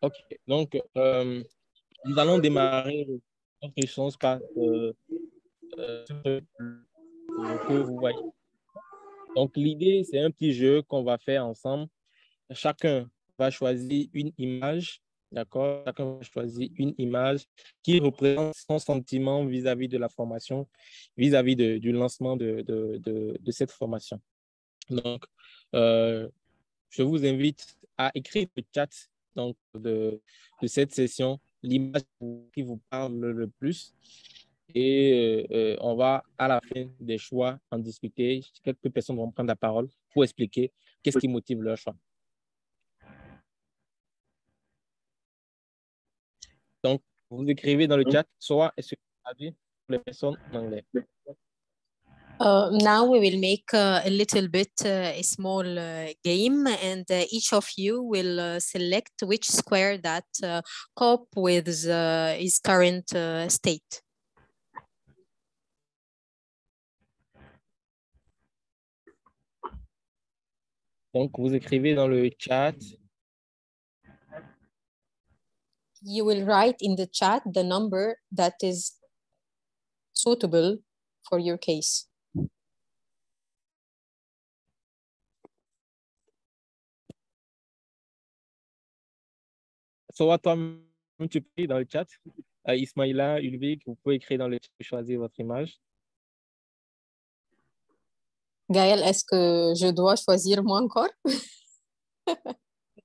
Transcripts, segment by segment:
Ok, donc nous allons démarrer notre échange par que vous voyez. Donc l'idée, c'est un petit jeu qu'on va faire ensemble. Chacun va choisir une image, d'accord? Chacun va choisir une image qui représente son sentiment vis-à-vis de la formation, vis-à-vis du lancement de cette formation. Donc, je vous invite à écrire le chat donc, de cette session, l'image qui vous parle le plus. Et on va, à la fin des choix, en discuter. Quelques personnes vont prendre la parole pour expliquer qu'est-ce qui motive leur choix. Donc, vous écrivez dans le chat, soit est-ce que vous avez pour les personnes en anglais. Now we will make a little bit a small game, and each of you will select which square that cope with his current state. Donc, vous écrivez dans le chat. You will write in the chat the number that is suitable for your case. Soit toi, tu peux dans le chat. Ismaïla, Ulvik, vous pouvez écrire dans le chat, choisir votre image. Gaël, est-ce que je dois choisir moi encore?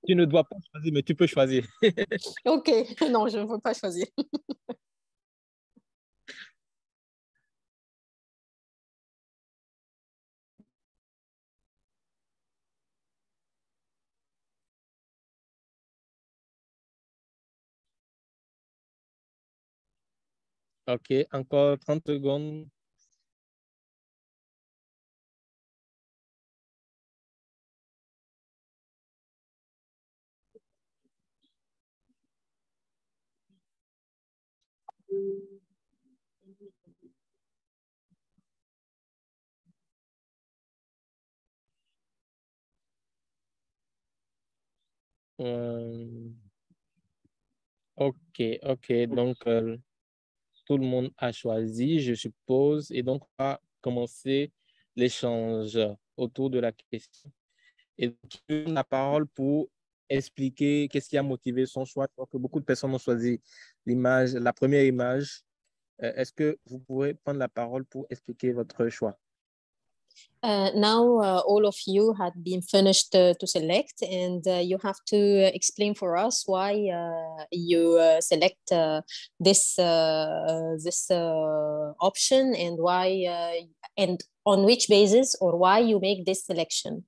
Tu ne dois pas choisir, mais tu peux choisir. Ok, non, je ne veux pas choisir. Ok, encore 30 secondes. Ok, donc tout le monde a choisi, je suppose, et donc on va commencer l'échange autour de la question. Et qui donne la parole pour expliquer qu'est-ce qui a motivé son choix. Je crois que beaucoup de personnes ont choisi l'image, la première image. Est-ce que vous pouvez prendre la parole pour expliquer votre choix? Now all of you had been finished to select, and you have to explain for us why you select this option, and why and on which basis or why you make this selection.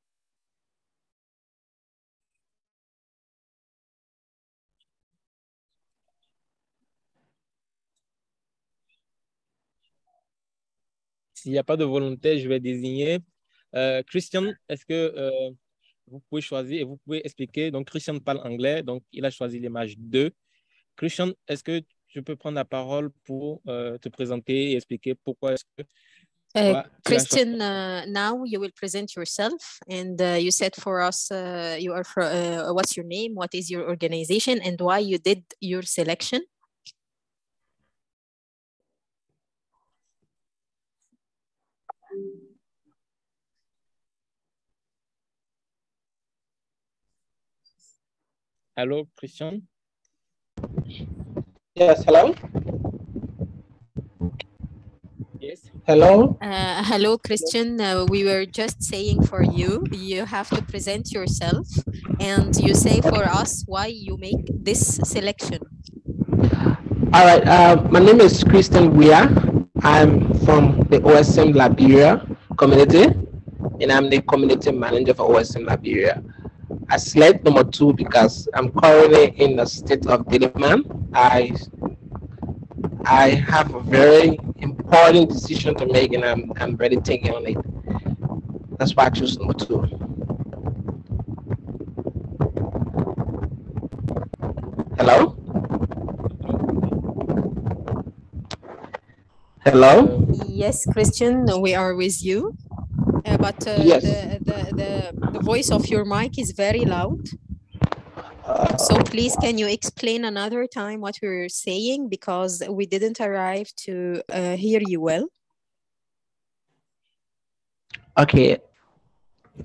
S'il n'y a pas de volonté, je vais désigner. Christian, est-ce que vous pouvez choisir et vous pouvez expliquer? Donc, Christian parle anglais, donc il a choisi l'image 2. Christian, est-ce que tu peux prendre la parole pour te présenter et expliquer pourquoi est-ce que Christian, now you will present yourself, and you said for us you are what's your name, what is your organization, and why you did your selection. Hello, Christian. Yes, hello. Yes. Hello. Hello, Christian. We were just saying for you, you have to present yourself, and you say for us why you make this selection. All right. My name is Christian Weir. I'm from the OSM Liberia community, and I'm the community manager for OSM Liberia. I select number 2 because I'm currently in a state of dilemma. I have a very important decision to make, and I'm ready thinking on it. That's why I choose number 2. Hello? Hello? Yes, Christian, we are with you. But Yes. the voice of your mic is very loud. So please, can you explain another time what we were saying, because we didn't arrive to hear you well. Okay.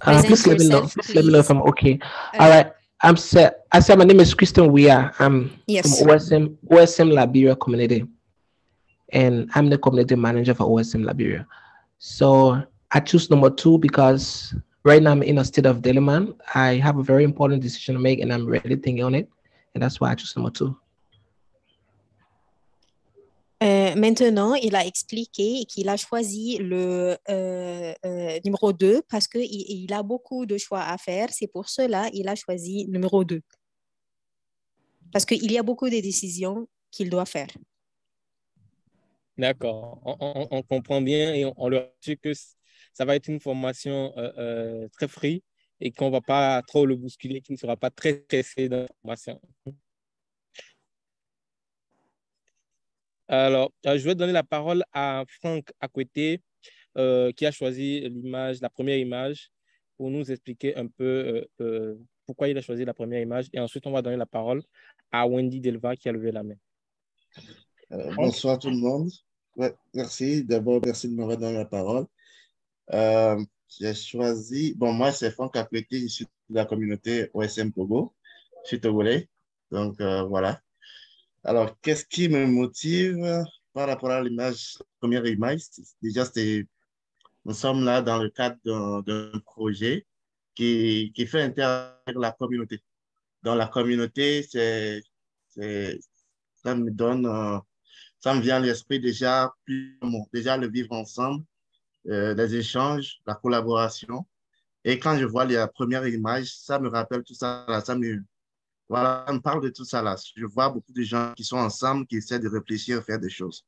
Present Please let me know. yourself, Please let me know if please. I'm okay. All right. I said my name is Christian Weah. I'm Yes. from OSM Liberia community, and I'm the community manager for OSM Liberia. So I choose number 2 because right now I'm in a state of dilemma. I have a very important decision to make, and I'm really thinking on it, and that's why I choose number 2. Maintenant, il a expliqué qu'il a choisi le numéro 2 parce qu'il il a beaucoup de choix à faire. C'est pour cela qu'il a choisi numéro 2. Parce qu'il y a beaucoup de décisions qu'il doit faire. D'accord, on comprend bien et on leur dit que ça va être une formation très free et qu'on ne va pas trop le bousculer, qu'il ne sera pas très pressé d'informations. Alors, je vais donner la parole à Franck à côté, qui a choisi l'image, la première image, pour nous expliquer un peu pourquoi il a choisi la première image. Et ensuite, on va donner la parole à Wendy Delva qui a levé la main. Bonsoir tout le monde. Ouais, merci. D'abord, merci de me redonner la parole. J'ai choisi, bon, moi, c'est Franck Akwete, je suis de la communauté OSM Togo, je suis togolais. Donc, voilà. Alors, qu'est-ce qui me motive par rapport à l'image, la première image? Déjà, nous sommes là dans le cadre d'un projet qui fait interagir la communauté. Dans la communauté, ça me donne, ça me vient à l'esprit déjà, déjà le vivre ensemble, les échanges, la collaboration. Et quand je vois la première image, ça me rappelle tout ça, là, voilà, ça me parle de tout ça là. Je vois beaucoup de gens qui sont ensemble, qui essaient de réfléchir, faire des choses.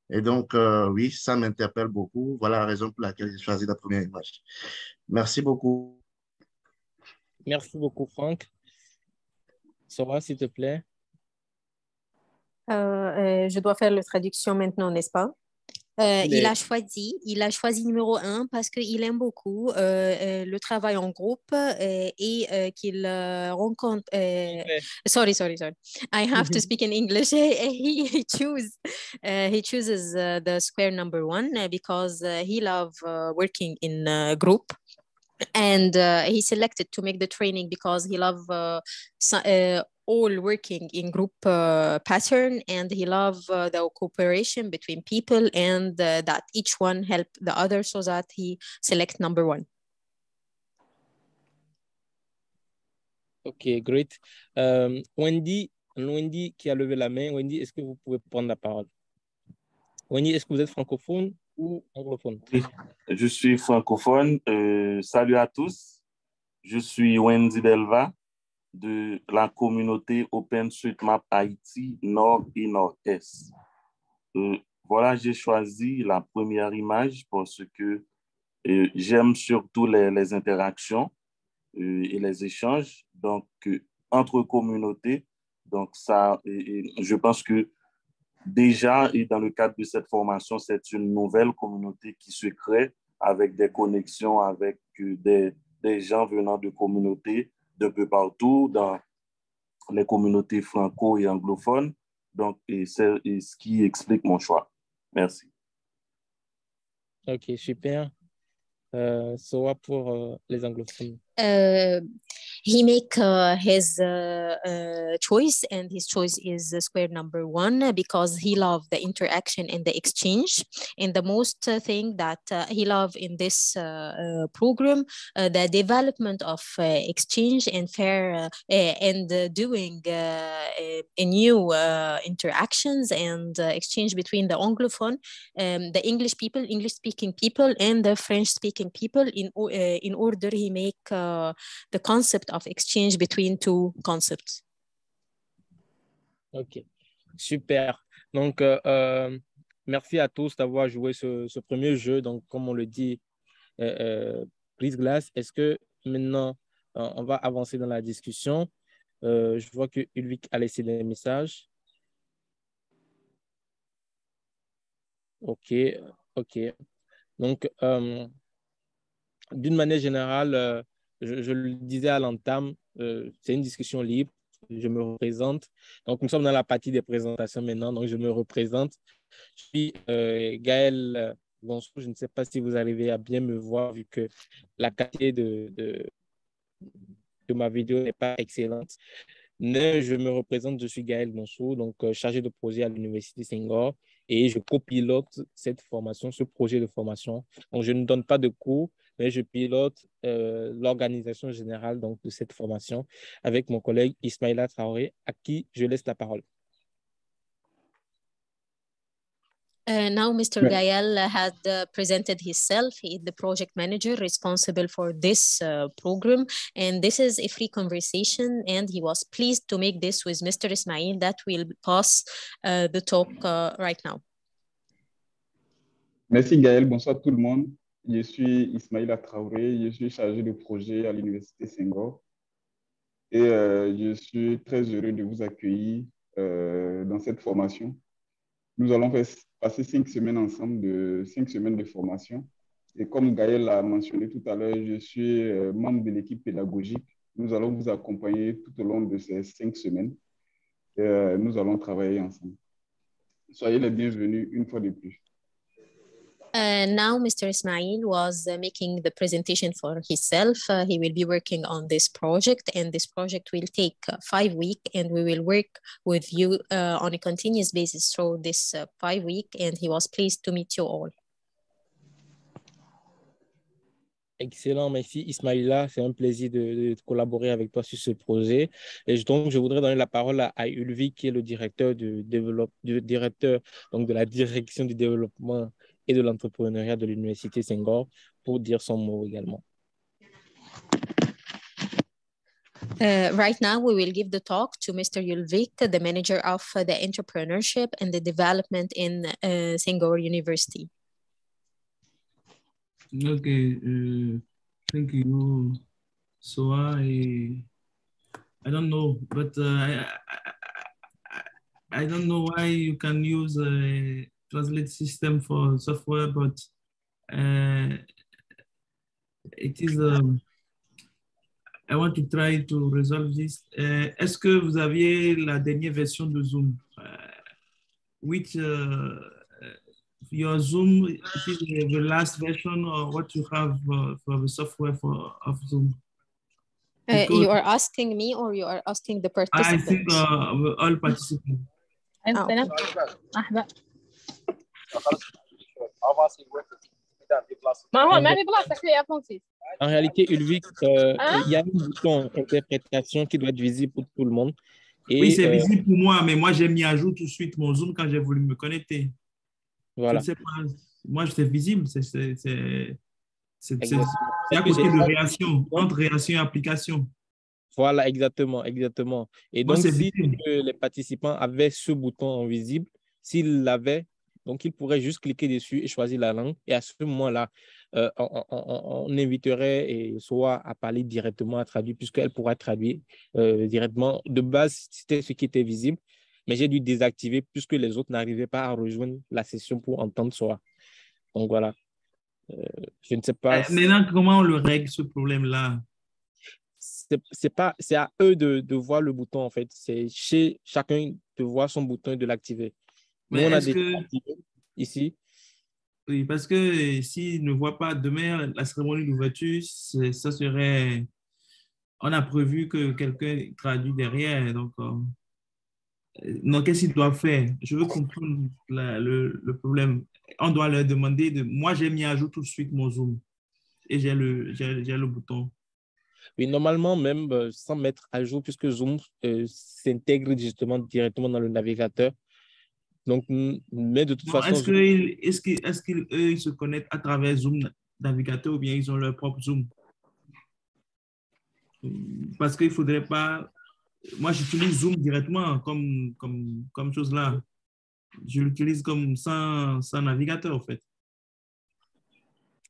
Et donc, oui, ça m'interpelle beaucoup. Voilà la raison pour laquelle j'ai choisi la première image. Merci beaucoup. Merci beaucoup, Franck. Sora, s'il te plaît. Je dois faire la traduction maintenant, n'est-ce pas? Il a choisi numéro 1 parce qu'il aime beaucoup le travail en groupe et qu'il rencontre. Sorry. I have to speak in English. He chooses the square number 1 because he loves working in a group. And he selected to make the training because he loves all working in group pattern, and he loves the cooperation between people, and that each one help the other, so that he select number 1. Ok, great. Wendy qui a levé la main. Wendy, est-ce que vous pouvez prendre la parole? Wendy, est-ce que vous êtes francophone ou anglophone? Oui, je suis francophone. Salut à tous. Je suis Wendy Delva de la communauté OpenStreetMap Haïti Nord et Nord-Est. Voilà, j'ai choisi la première image parce que j'aime surtout les interactions et les échanges entre communautés. Donc, ça, je pense que déjà, et dans le cadre de cette formation, c'est une nouvelle communauté qui se crée avec des connexions avec des gens venant de communautés d'un peu partout dans les communautés franco- et anglophones. Donc, c'est ce qui explique mon choix. Merci. Ok, super. Sora pour les anglophones. He make his choice, and his choice is square number 1 because he love the interaction and the exchange. And the most thing that he love in this program, the development of exchange and fair and doing new interactions and exchange between the Anglophone, the English speaking people, and the French speaking people in order he make the concept of exchange between two concepts. Ok, super. Donc, merci à tous d'avoir joué ce premier jeu. Donc, comme on le dit, Brise Glace, est-ce que maintenant, on va avancer dans la discussion? Je vois que Ulrich a laissé des messages. Ok. Donc, d'une manière générale, je le disais à l'entame, c'est une discussion libre. Je me représente. Donc, nous sommes dans la partie des présentations maintenant. Donc, je me représente. Je suis Gaël Gonçou. Je ne sais pas si vous arrivez à bien me voir vu que la qualité de ma vidéo n'est pas excellente. Mais je me représente, je suis Gaël Gonçou, donc chargé de projet à l'Université Senghor et je copilote cette formation, ce projet de formation. Donc, je ne donne pas de cours, mais je pilote l'organisation générale donc, de cette formation avec mon collègue Ismaïla Traoré, à qui je laisse la parole. Now, Mr. Gaël had presented himself. He is the project manager responsible for this program. And this is a free conversation. And he was pleased to make this with Mr. Ismail that will pass the talk right now. Merci Gaël, bonsoir tout le monde. Je suis Ismaïla Traoré, je suis chargé de projet à l'Université Senghor. Et je suis très heureux de vous accueillir dans cette formation. Nous allons passer 5 semaines ensemble, 5 semaines de formation. Et comme Gaël l'a mentionné tout à l'heure, je suis membre de l'équipe pédagogique. Nous allons vous accompagner tout au long de ces 5 semaines. Et nous allons travailler ensemble. Soyez les bienvenus une fois de plus. Now, Mr. Ismail was making the presentation for himself. He will be working on this project, and this project will take 5 weeks, and we will work with you on a continuous basis through this 5 weeks, and he was pleased to meet you all. Excellent, merci Ismaïla. C'est un plaisir de collaborer avec toi sur ce projet. Et donc, je voudrais donner la parole à Ulvi, qui est le directeur donc de la direction du développement et de l'entrepreneuriat de l'Université Senghor, pour dire son mot également. Right now, we will give the talk to Mr. Yulvik, the manager of the entrepreneurship and the development in Senghor University. Okay, thank you. So I don't know, but I don't know why you can use a translate system for software, but it is. I want to try to resolve this. Est-ce que vous aviez la dernière version de Zoom? Which your Zoom, it is the last version, or what you have for the software of Zoom? You are asking me, or you are asking the participants? I think all participants. En réalité, Ulvik, il y a un bouton interprétation qui doit être visible pour tout le monde. Et, oui, c'est visible pour moi, mais moi, j'ai mis à jour tout de suite mon Zoom quand j'ai voulu me connecter. Voilà. Je ne sais pas, moi, c'est visible, c'est à côté de réaction, entre réaction et application. Voilà, exactement, exactement. Et donc, si les participants avaient ce bouton en visible, s'ils l'avaient, donc ils pourraient juste cliquer dessus et choisir la langue. Et à ce moment-là, on inviterait et soit à parler directement, à traduire, puisqu'elle pourra traduire directement. De base, c'était ce qui était visible, mais j'ai dû désactiver puisque les autres n'arrivaient pas à rejoindre la session pour entendre soi. Donc voilà. Je ne sais pas. Maintenant, comment on le règle, ce problème-là? C'est à eux de voir le bouton, en fait. C'est chez chacun de voir son bouton et de l'activer. Nous, on a activé ici. Oui, parce que s'ils ne voient pas demain la cérémonie d'ouverture, ça serait... On a prévu que quelqu'un traduit derrière. Donc qu'est-ce qu'ils doivent faire? Je veux comprendre le problème. On doit leur demander de... Moi, j'ai mis à jour tout de suite mon Zoom et j'ai le bouton. Oui, normalement, même sans mettre à jour, puisque Zoom s'intègre justement directement dans le navigateur. Donc, mais de toute façon... Est-ce qu'ils se connectent à travers Zoom navigateur ou bien ils ont leur propre Zoom? Parce qu'il ne faudrait pas... Moi, j'utilise Zoom directement comme chose là. Je l'utilise comme sans navigateur, en fait.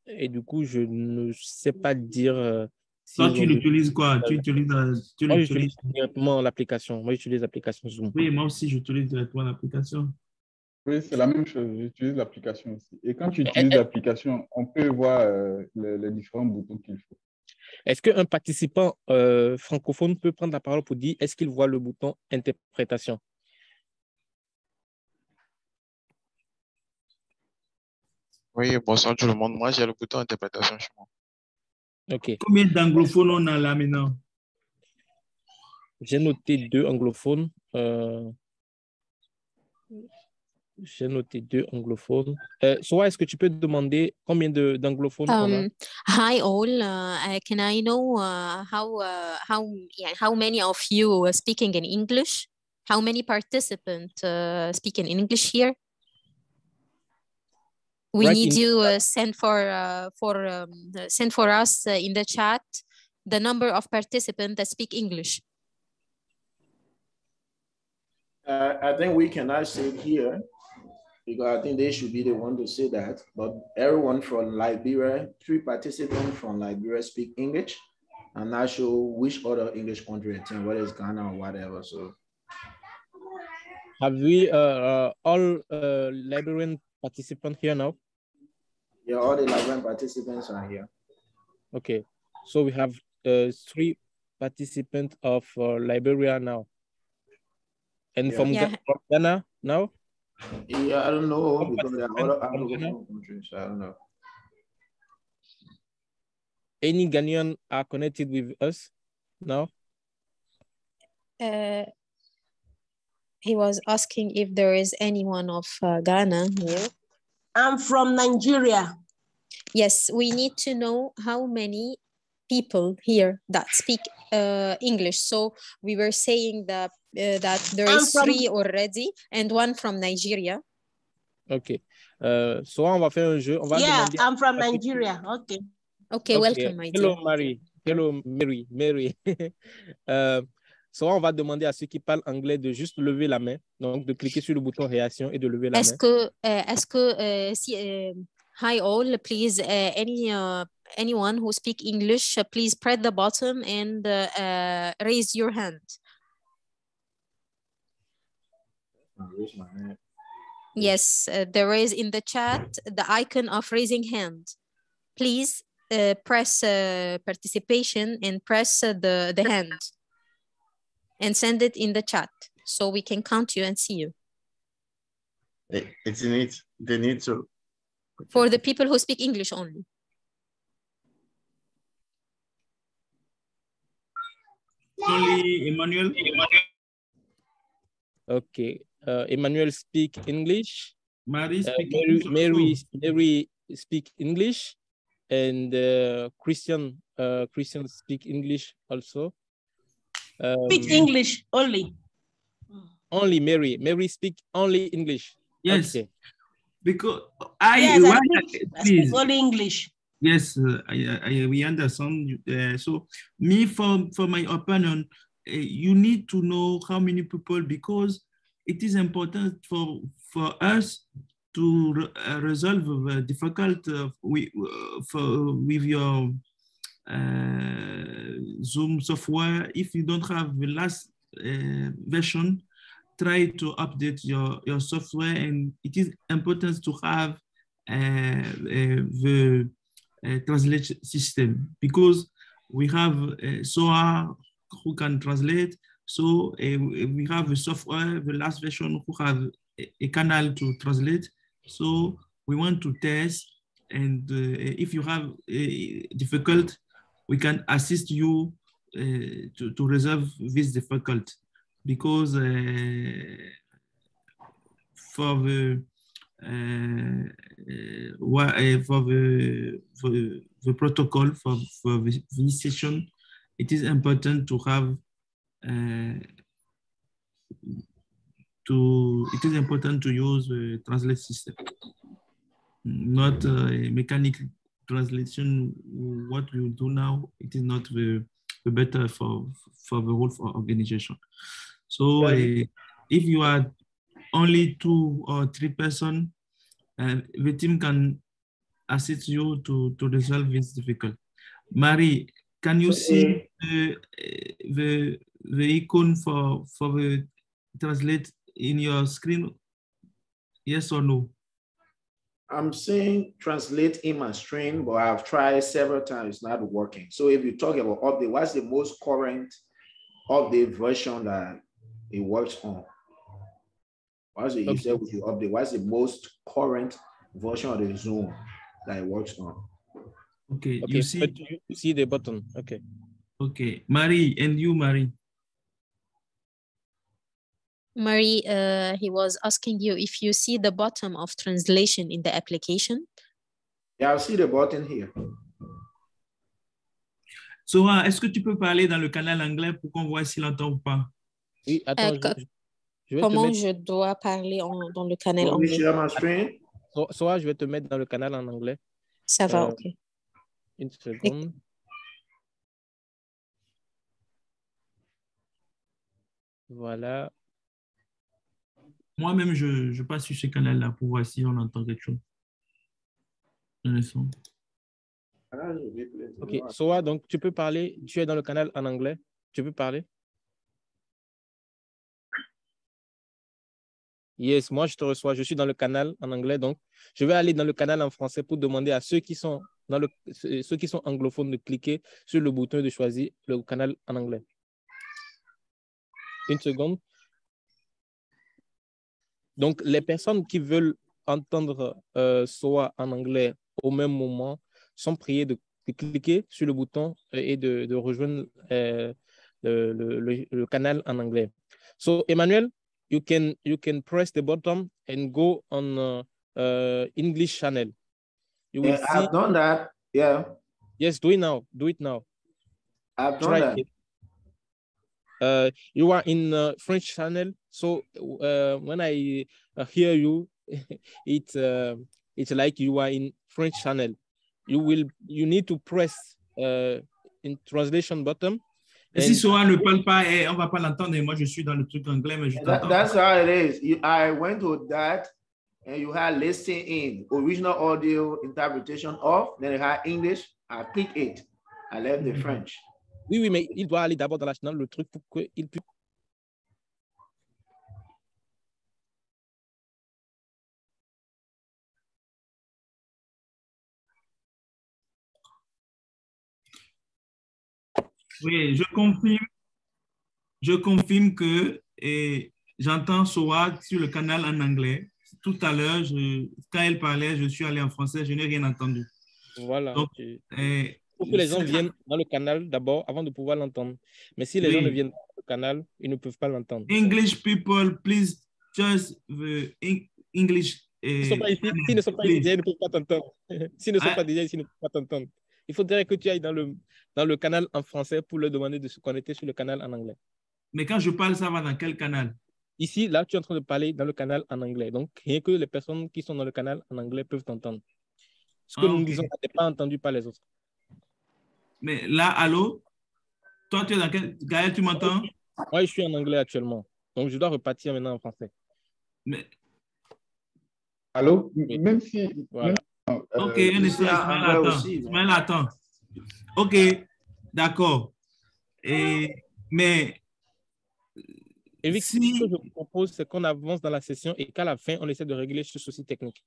Et du coup, je ne sais pas dire... Toi, tu l'utilises quoi? Tu moi, j'utilise directement l'application. Moi, j'utilise l'application Zoom. Oui, moi aussi, j'utilise directement l'application. Oui, c'est la même chose. J'utilise l'application aussi. Et quand tu utilises l'application, on peut voir les différents boutons qu'il faut. Est-ce qu'un participant francophone peut prendre la parole pour dire est-ce qu'il voit le bouton interprétation? Oui, bonsoir tout le monde. Moi, j'ai le bouton interprétation chez moi. OK. Combien d'anglophones on a là maintenant? J'ai noté 2 anglophones. J'ai noté 2 anglophones. Soit est-ce que tu peux demander combien d'anglophones on a? Hi all, can I know how many of you are speaking in English? How many participants speak in English here? We Right need in- you send for us in the chat the number of participants that speak English. I think we cannot say it here because I think they should be the one to say that. But everyone from Liberia, 3 participants from Liberia speak English. I'm not sure which other English country attend, whether it's Ghana or whatever. So, have we all Liberian participants here now? yeah, all the Liberian participants are here. Okay, so we have 3 participants of Liberia now. And from Ghana now? Yeah, I don't know because there are other Anglophone countries. I don't know. Any Ghanaian are connected with us now? He was asking if there is anyone of Ghana here. I'm from Nigeria. Yes, we need to know how many people here that speak English. So we were saying that there is 3 already and 1 from Nigeria. Okay. So on va faire un jeu. On va demander I'm from Nigeria. Okay. Okay, welcome, my Hello, dear. Mary. Hello, Mary. So on va demander à ceux qui parlent anglais de juste lever la main, donc de cliquer sur le bouton réaction et de lever la main. Hi all, please, anyone who speak English, please press the button and raise your hand. Raise my hand. Yes, there is in the chat the icon of raising hand. Please press participation and press the hand and send it in the chat so we can count you and see you. It's in it. They need to. For the people who speak English only. Only Emmanuel? Okay. Emmanuel speak English. Mary speak English. Mary speak English. And Christian speak English also. Speak English only. Only Mary. Mary speak only English. Yes. Okay. Because I speak only English. Yes, we understand. So me, for my opinion, you need to know how many people, because it is important for us to resolve the difficult with your Zoom software. If you don't have the last version, try to update your software, and it is important to have the translation system, because we have SOA who can translate. So we have a software, the last version, who have a canal to translate. So we want to test, and if you have difficult, we can assist you to resolve this difficult, because for the protocol for this session, it is important to have to use a translate system, not a mechanical translation. What we do now, it is not the better for the whole organization. So if you are only 2 or 3 persons, the team can assist you to resolve this difficult. Marie, can you see the icon for the translate in your screen? Yes or no? I'm saying translate in my stream, but I've tried several times, it's not working. So if you talk about update, what's the most current update version that it works on? What's the, you said with the update, what's the most current version of the Zoom that it works on? Okay, you see the button. Okay. Okay, Marie, and you, Marie? Marie, he was asking you if you see the bottom of translation in the application. Yeah, I see the button here. Sora, est-ce que tu peux parler dans le canal anglais pour qu'on voit s'il entend ou pas? Oui, attends, je vais comment te mettre... je dois parler dans le canal anglais? Sora, je vais te mettre dans le canal en anglais. Ça va, ok. Une seconde. Voilà. Moi-même, je passe sur ce canal-là pour voir si on entend quelque chose. Ok, Soa, donc tu peux parler, tu es dans le canal en anglais, tu peux parler? Yes, moi je te reçois, je suis dans le canal en anglais, donc je vais aller dans le canal en français pour demander à ceux qui sont anglophones de cliquer sur le bouton et de choisir le canal en anglais. Une seconde. Donc, les personnes qui veulent entendre Soa en anglais au même moment sont priées de cliquer sur le bouton et de rejoindre le canal en anglais. So, Emmanuel, you can press the button and go on English channel. You will see. I've done that. Yeah. Yes, do it now. Do it now. I've done that. You are in French channel, so when I hear you, it's like you are in French channel. You need to press in translation button. Et si Soa ne parle pas, on va pas l'entendre. Et moi, je suis dans le truc anglais, mais je t'entends. That's how it is. I went to that, and you had listen in original audio interpretation off. Then you had English. I click it. I left the French. Oui, mais il doit aller d'abord dans la chaîne, le truc pour qu'il puisse. Oui, je confirme que j'entends Soa sur le canal en anglais. Tout à l'heure, quand elle parlait, je suis allé en français, je n'ai rien entendu. Voilà. Donc, il faut que les gens viennent dans le canal d'abord avant de pouvoir l'entendre. Mais si les gens ne viennent pas dans le canal, ils ne peuvent pas l'entendre. English people, please just English. S'ils ne sont pas ici, ils ne peuvent pas t'entendre. S'ils ne sont pas déjà ici, ils ne peuvent pas t'entendre. Il faudrait que tu ailles dans le canal en français pour leur demander de se connecter sur le canal en anglais. Mais quand je parle, ça va dans quel canal? Ici, là, tu es en train de parler dans le canal en anglais. Donc, rien que les personnes qui sont dans le canal en anglais peuvent t'entendre. Ce que nous disons n'est pas entendu par les autres. Mais là, allô? Toi, tu es dans quel... Gaël, tu m'entends? Moi, je suis en anglais actuellement. Donc, je dois repartir maintenant en français. Mais... Allô? Oui. Même si... Voilà. Ok, Ismaël attend. Ok, d'accord. Mais... Et ce que je vous propose, c'est qu'on avance dans la session et qu'à la fin, on essaie de régler ce souci technique.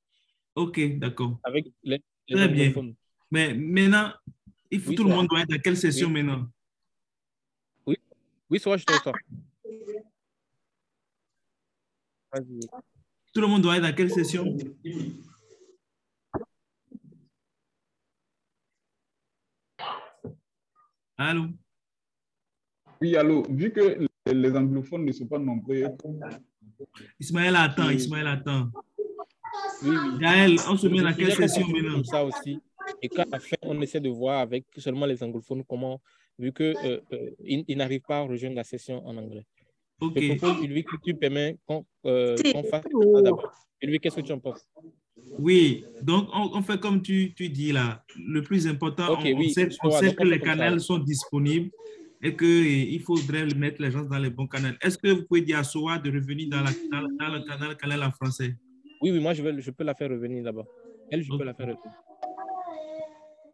Ok, d'accord. Avec les Très bien. Mais maintenant, tout le monde doit être dans quelle session maintenant? Oui, soit je te reçois. Tout le monde doit être dans quelle session? Allô? Oui, allô. Vu que les anglophones ne sont pas nombreux. Ismaël attend, Ismaël attend. Oui. Gaël, on se met dans quelle session maintenant? Ça aussi. Et qu'à la fin, on essaie de voir avec seulement les anglophones comment, vu qu'ils n'arrivent pas à rejoindre la session en anglais. Ok. Je propose, Ulrich, que tu permets qu'on fasse ça d'abord. Ulrich, qu'est-ce que tu en penses? Oui, donc on fait comme tu dis là. Le plus important, on sait que les canaux sont disponibles et qu'il faudrait mettre les gens dans les bons canaux. Est-ce que vous pouvez dire à Soa de revenir dans le canal en français? Oui, moi je peux la faire revenir d'abord. Elle, je peux la faire revenir.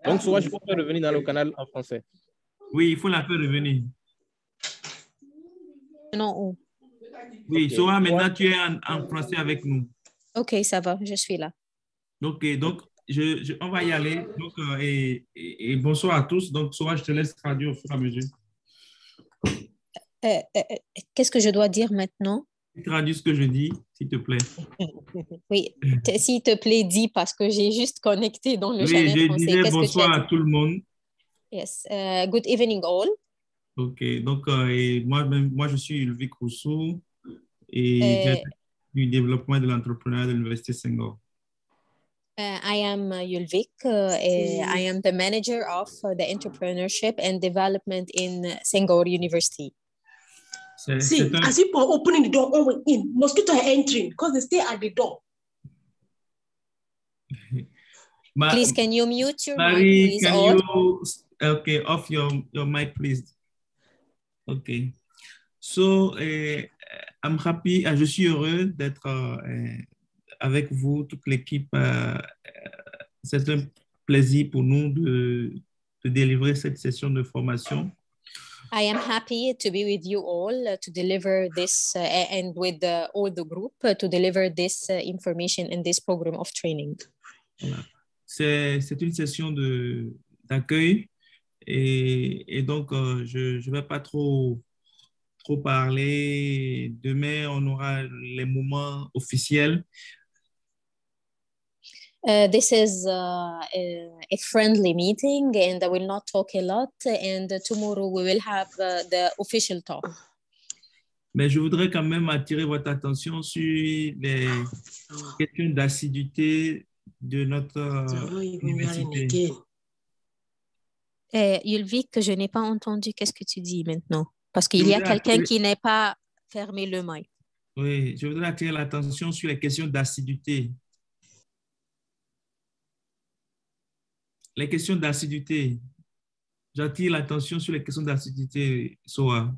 Donc, Soa, je peux faire revenir dans le canal en français. Oui, il faut la faire revenir. Non. Oui, okay. Soa, maintenant tu es en français avec nous. Ok, ça va, je suis là. Ok, donc on va y aller. Donc, et bonsoir à tous. Donc, Soa, je te laisse traduire au fur et à mesure. Qu'est-ce que je dois dire maintenant? Traduis ce que je dis, s'il te plaît. Oui, s'il te plaît, dis parce que j'ai juste connecté dans le Oui, channel je français. disais Qu'est-ce que tu bonsoir as à dit? tout le monde. Yes. Good evening all. Ok, donc et moi, je suis Ulvic Rousseau et j'ai du développement de l'entrepreneuriat de l'Université Senghor. I am Yulvik. I am the manager of the entrepreneurship and development in Senghor University. See, as people are opening the door going in, mosquito are entering because they stay at the door. Please, can you mute your Marie, mic, please? can you, okay, off your mic, please. Okay. So, I'm happy, je suis heureux d'être avec vous, toute l'équipe. C'est un plaisir pour nous de délivrer cette session de formation. I am happy to be with you all to deliver this and with all the group to deliver this information in this program of training. Voilà. C'est une session d'accueil et donc je ne vais pas trop parler. Demain, on aura les moments officiels. This is a friendly meeting and I will not talk a lot, and tomorrow we will have the official talk. Mais je voudrais quand même attirer votre attention sur les questions d'assiduité de notre université. Yulvik, que je n'ai pas entendu, qu'est-ce que tu dis maintenant? Parce qu'il y a quelqu'un qui n'est pas fermé le mic. Oui, je voudrais attirer l'attention sur les questions d'assiduité. Les questions d'assiduité. J'attire l'attention sur les questions d'assiduité, Soa.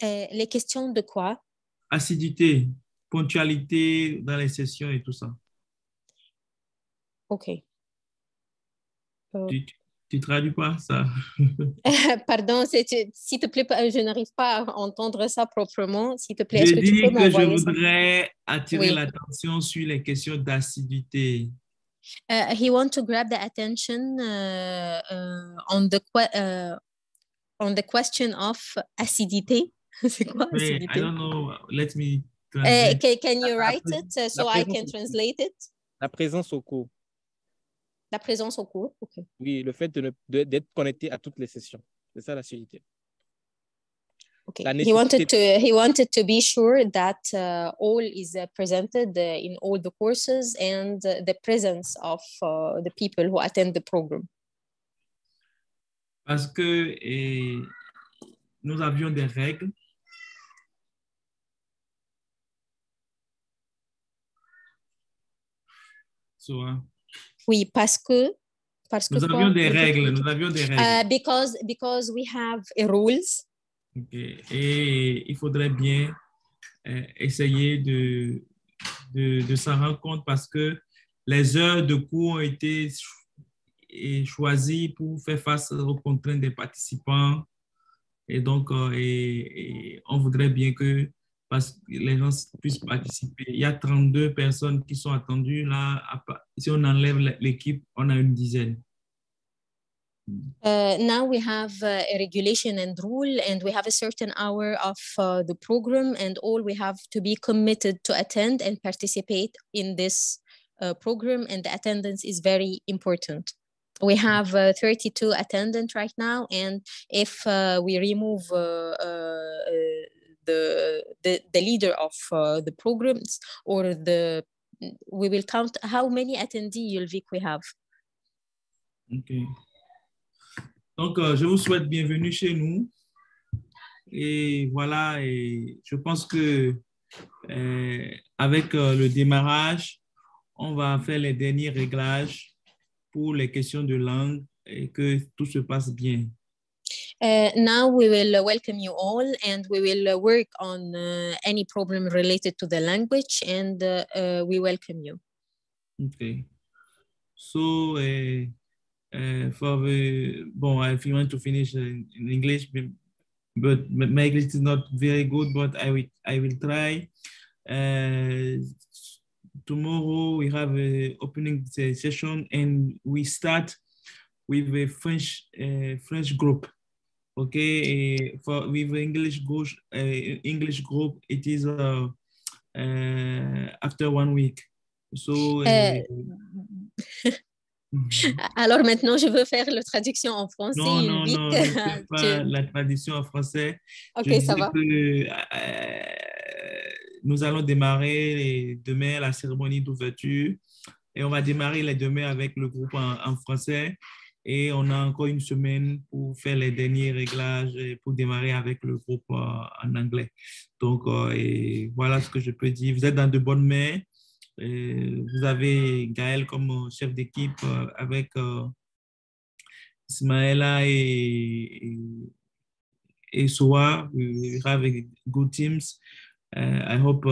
Les questions de quoi? Assiduité, ponctualité dans les sessions et tout ça. OK. Tu traduis pas ça? Pardon, s'il te plaît, je n'arrive pas à entendre ça proprement. S'il te plaît, est-ce Je que tu peux dis que je m'envoyer ça? voudrais attirer l'attention sur les questions d'assiduité. He wants to grab the attention on the question of acidité. C'est quoi acidité? I don't know. Let me translate. Can you write it so I can translate it? La présence au cours. La présence au cours, OK. Oui, le fait d'être connecté à toutes les sessions. C'est ça l'assiduité. Okay. He wanted to be sure that all is presented in all the courses and the presence of the people who attend the program. Parce que nous avions des règles. Oui, parce que nous avions des règles. Because we have rules. Okay. Et il faudrait bien essayer de s'en rendre compte parce que les heures de cours ont été choisies pour faire face aux contraintes des participants. Et donc, on voudrait bien que les gens puissent participer. Il y a 32 personnes qui sont attendues. Là, si on enlève l'équipe, on a une dizaine. Now we have a regulation and rule, and we have a certain hour of the program, and all we have to be committed to attend and participate in this program, and the attendance is very important. We have 32 attendants right now, and if we remove the leader of the programs, or we will count how many attendees Yulvik we have. Okay. Donc, je vous souhaite bienvenue chez nous. Et voilà, et je pense que avec le démarrage, on va faire les derniers réglages pour les questions de langue et que tout se passe bien. Now we will welcome you all and we will work on any problem related to the language, and we welcome you. Okay. So, if you want to finish in English, but my English is not very good, but I will try. tomorrow we have an opening session, and we start with a French group. Okay, with English group, it is after 1 week. So. Alors maintenant, je veux faire la traduction en français. Non, ne fais pas la traduction en français. Ok, ça va. Nous allons démarrer demain la cérémonie d'ouverture et on va démarrer les demain avec le groupe en français et on a encore une semaine pour faire les derniers réglages et pour démarrer avec le groupe en anglais. Donc, et voilà ce que je peux dire. Vous êtes dans de bonnes mains. Vous avez Gaël comme chef d'équipe avec Ismaëla et Soa. We have good teams. I hope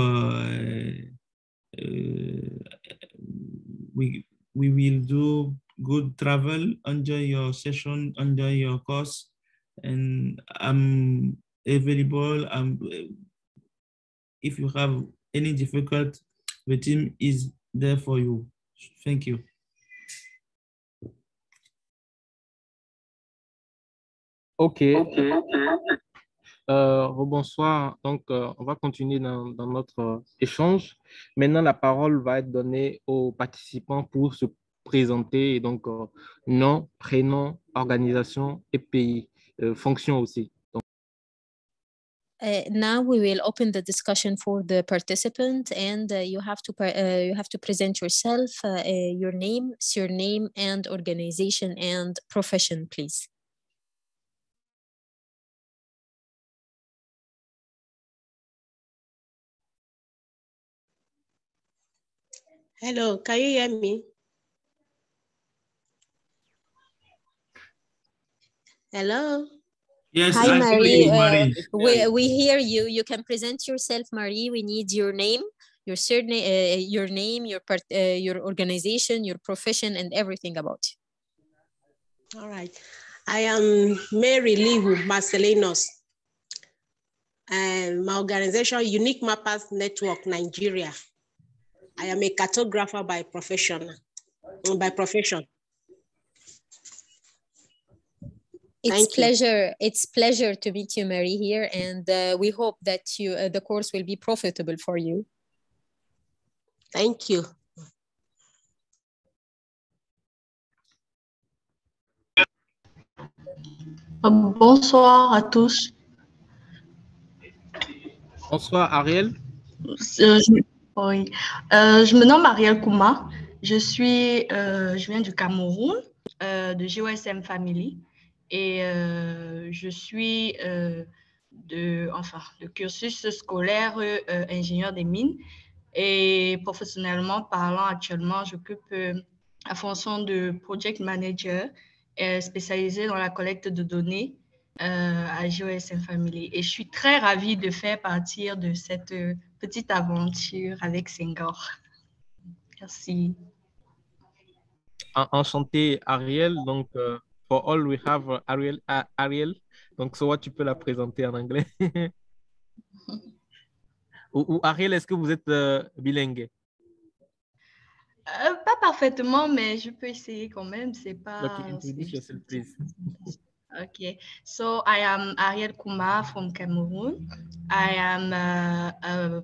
we will do good travel. Enjoy your session, enjoy your course, and I'm available. If you have any difficulty, the team is there for you. Thank you. OK. Bonsoir. Donc, on va continuer dans notre échange. Maintenant, la parole va être donnée aux participants pour se présenter. Et donc, nom, prénom, organisation et pays, fonction aussi. Donc, now we will open the discussion for the participant, and you have to present yourself, your name, surname, and organization and profession, please. Hello, can you hear me? Hello. Yes. Hi, Marie. Marie. We hear you. You can present yourself, Marie. We need your name, your surname, your organization, your profession, and everything about you. All right. I am Mary Liu Marcelinos, and my organization, Unique Mappers Network Nigeria. I am a cartographer by profession. It's pleasure to meet you, Mary, here, and we hope that the course will be profitable for you. Thank you. Bonsoir à tous. Bonsoir, Ariel. Oui. Je me nomme Ariel Kouma. Je viens du Cameroun, de GOSM Family. Et je suis de cursus scolaire ingénieur des mines. Et professionnellement parlant, actuellement, j'occupe la fonction de project manager spécialisé dans la collecte de données à GOSM Family. Et je suis très ravie de faire partie de cette petite aventure avec Senghor. Merci. Enchanté, Ariel. Donc, for all we have Ariel. Donc, soit tu peux la présenter en anglais. ou Ariel, est-ce que vous êtes bilingue? Pas parfaitement, mais je peux essayer quand même. C'est pas. Okay, introduce yourself, please. Okay, so I am Ariel Kouma from Cameroon. I am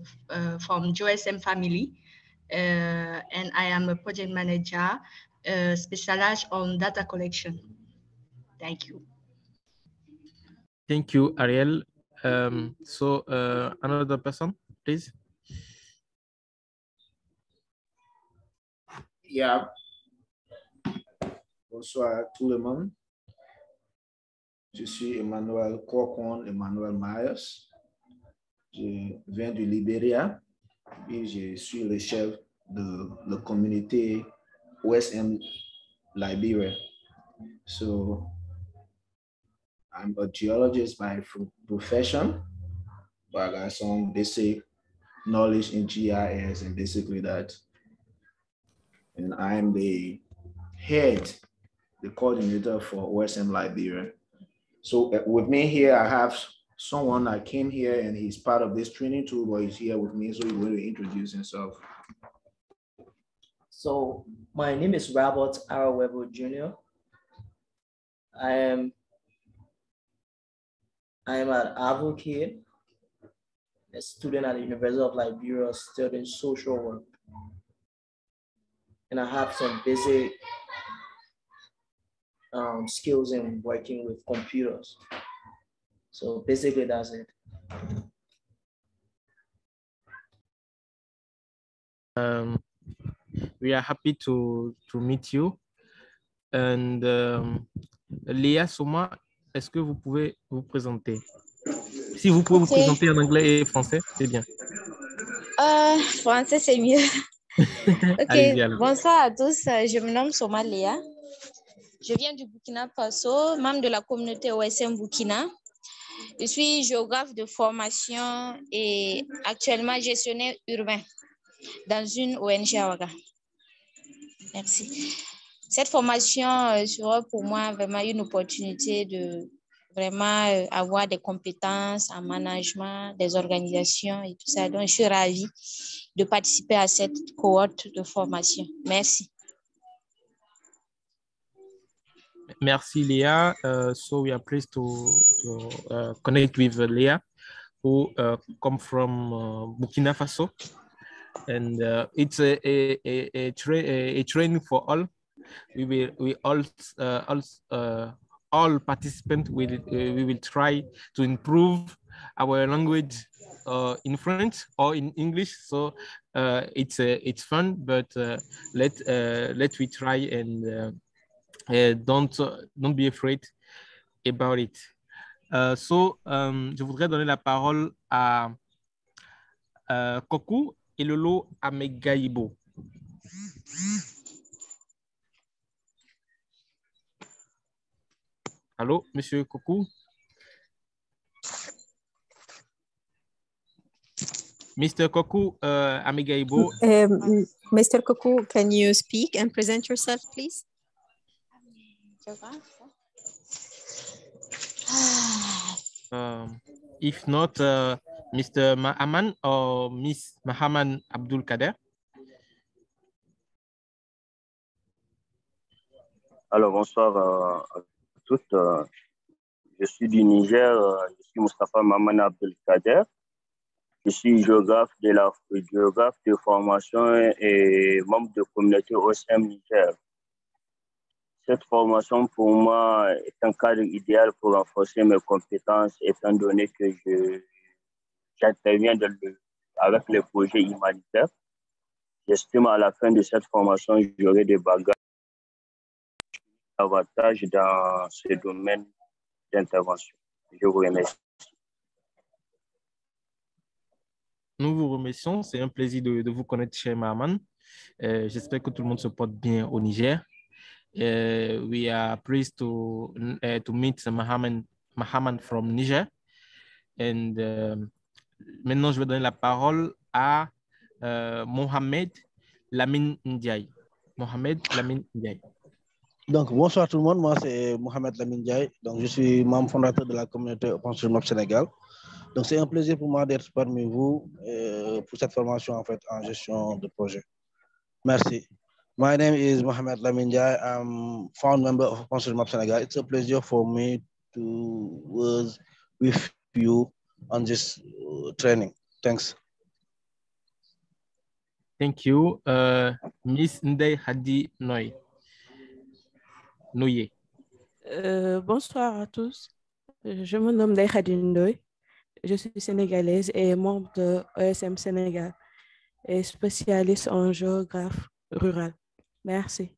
from GOSM Family, and I am a project manager specialized on data collection. Thank you. Thank you, Ariel. So another person, please. Yeah. Bonsoir à tout le monde. Je suis Emmanuel Myers. Je viens du Libéria et je suis le chef de la communauté OSM Liberia. So I'm a geologist by profession, but I got some basic knowledge in GIS and basically that. And I'm the coordinator for OSM Liberia. So with me here, I have someone that came here and he's part of this training tool, but he's here with me, so he's going to introduce himself. So my name is Robert Arawebo Jr. I am an advocate, a student at the University of Liberia studying social work. And I have some basic skills in working with computers. So basically that's it. We are happy to meet you. And Léa Soma, est-ce que vous pouvez vous présenter? Si vous pouvez vous présenter en anglais et français, c'est bien. Français, c'est mieux. Ok, bonsoir à tous. Je me nomme Soma Léa. Je viens du Burkina Faso, membre de la communauté OSM Burkina. Je suis géographe de formation et actuellement gestionnaire urbain dans une ONG à Ouaga. Merci. Cette formation sera pour moi vraiment une opportunité de vraiment avoir des compétences en management, des organisations et tout ça. Donc, je suis ravie de participer à cette cohorte de formation. Merci. Merci, Léa. So we are pleased to connect with Léa, who come from Burkina Faso. And it's a training for all. All participants we will try to improve our language in French or in English. So it's fun, but let we try and don't be afraid about it. Je voudrais donner la parole à Kokou et Lolo Amegaibo. Allô, Monsieur Kokou? Mr. Kokou Amegaibo. Mr. Kokou, can you speak and present yourself, please? If not, Mr. Mahaman or Miss Mahaman Abdul Kader. Alors, bonsoir à toutes. Je suis du Niger, je suis Moustapha Mahaman Abdul Kader. Je suis géographe de formation et membre de communauté OSM Niger. Cette formation, pour moi, est un cadre idéal pour renforcer mes compétences, étant donné que j'interviens avec les projets humanitaires. J'estime à la fin de cette formation, j'aurai des bagages davantage dans ce domaine d'intervention. Je vous remercie. Nous vous remercions. C'est un plaisir de vous connaître, cher Mahaman. J'espère que tout le monde se porte bien au Niger. We are pleased to meet Mahaman from Niger. And maintenant, je vais donner la parole à Mohamed Lamine Ndiaye. Mohamed Lamine Ndiaye. Donc, bonsoir tout le monde. Moi, c'est Mohamed Lamine Ndiaye. Donc, je suis membre fondateur de la communauté OpenStreetMap Sénégal. Donc, c'est un plaisir pour moi d'être parmi vous pour cette formation en fait en gestion de projet. Merci. My name is Mohamed Lamine Ndiaye. I'm found member of OpenStreetMap Sénégal. It's a pleasure for me to work with you on this training. Thanks. Thank you. Miss Ndeye Hadi Noye. Bonsoir à tous. Je me nomme Ndeye Hadi Ndoye. Je suis sénégalaise et membre de ESM Sénégal et spécialiste en géographie rurale. Merci.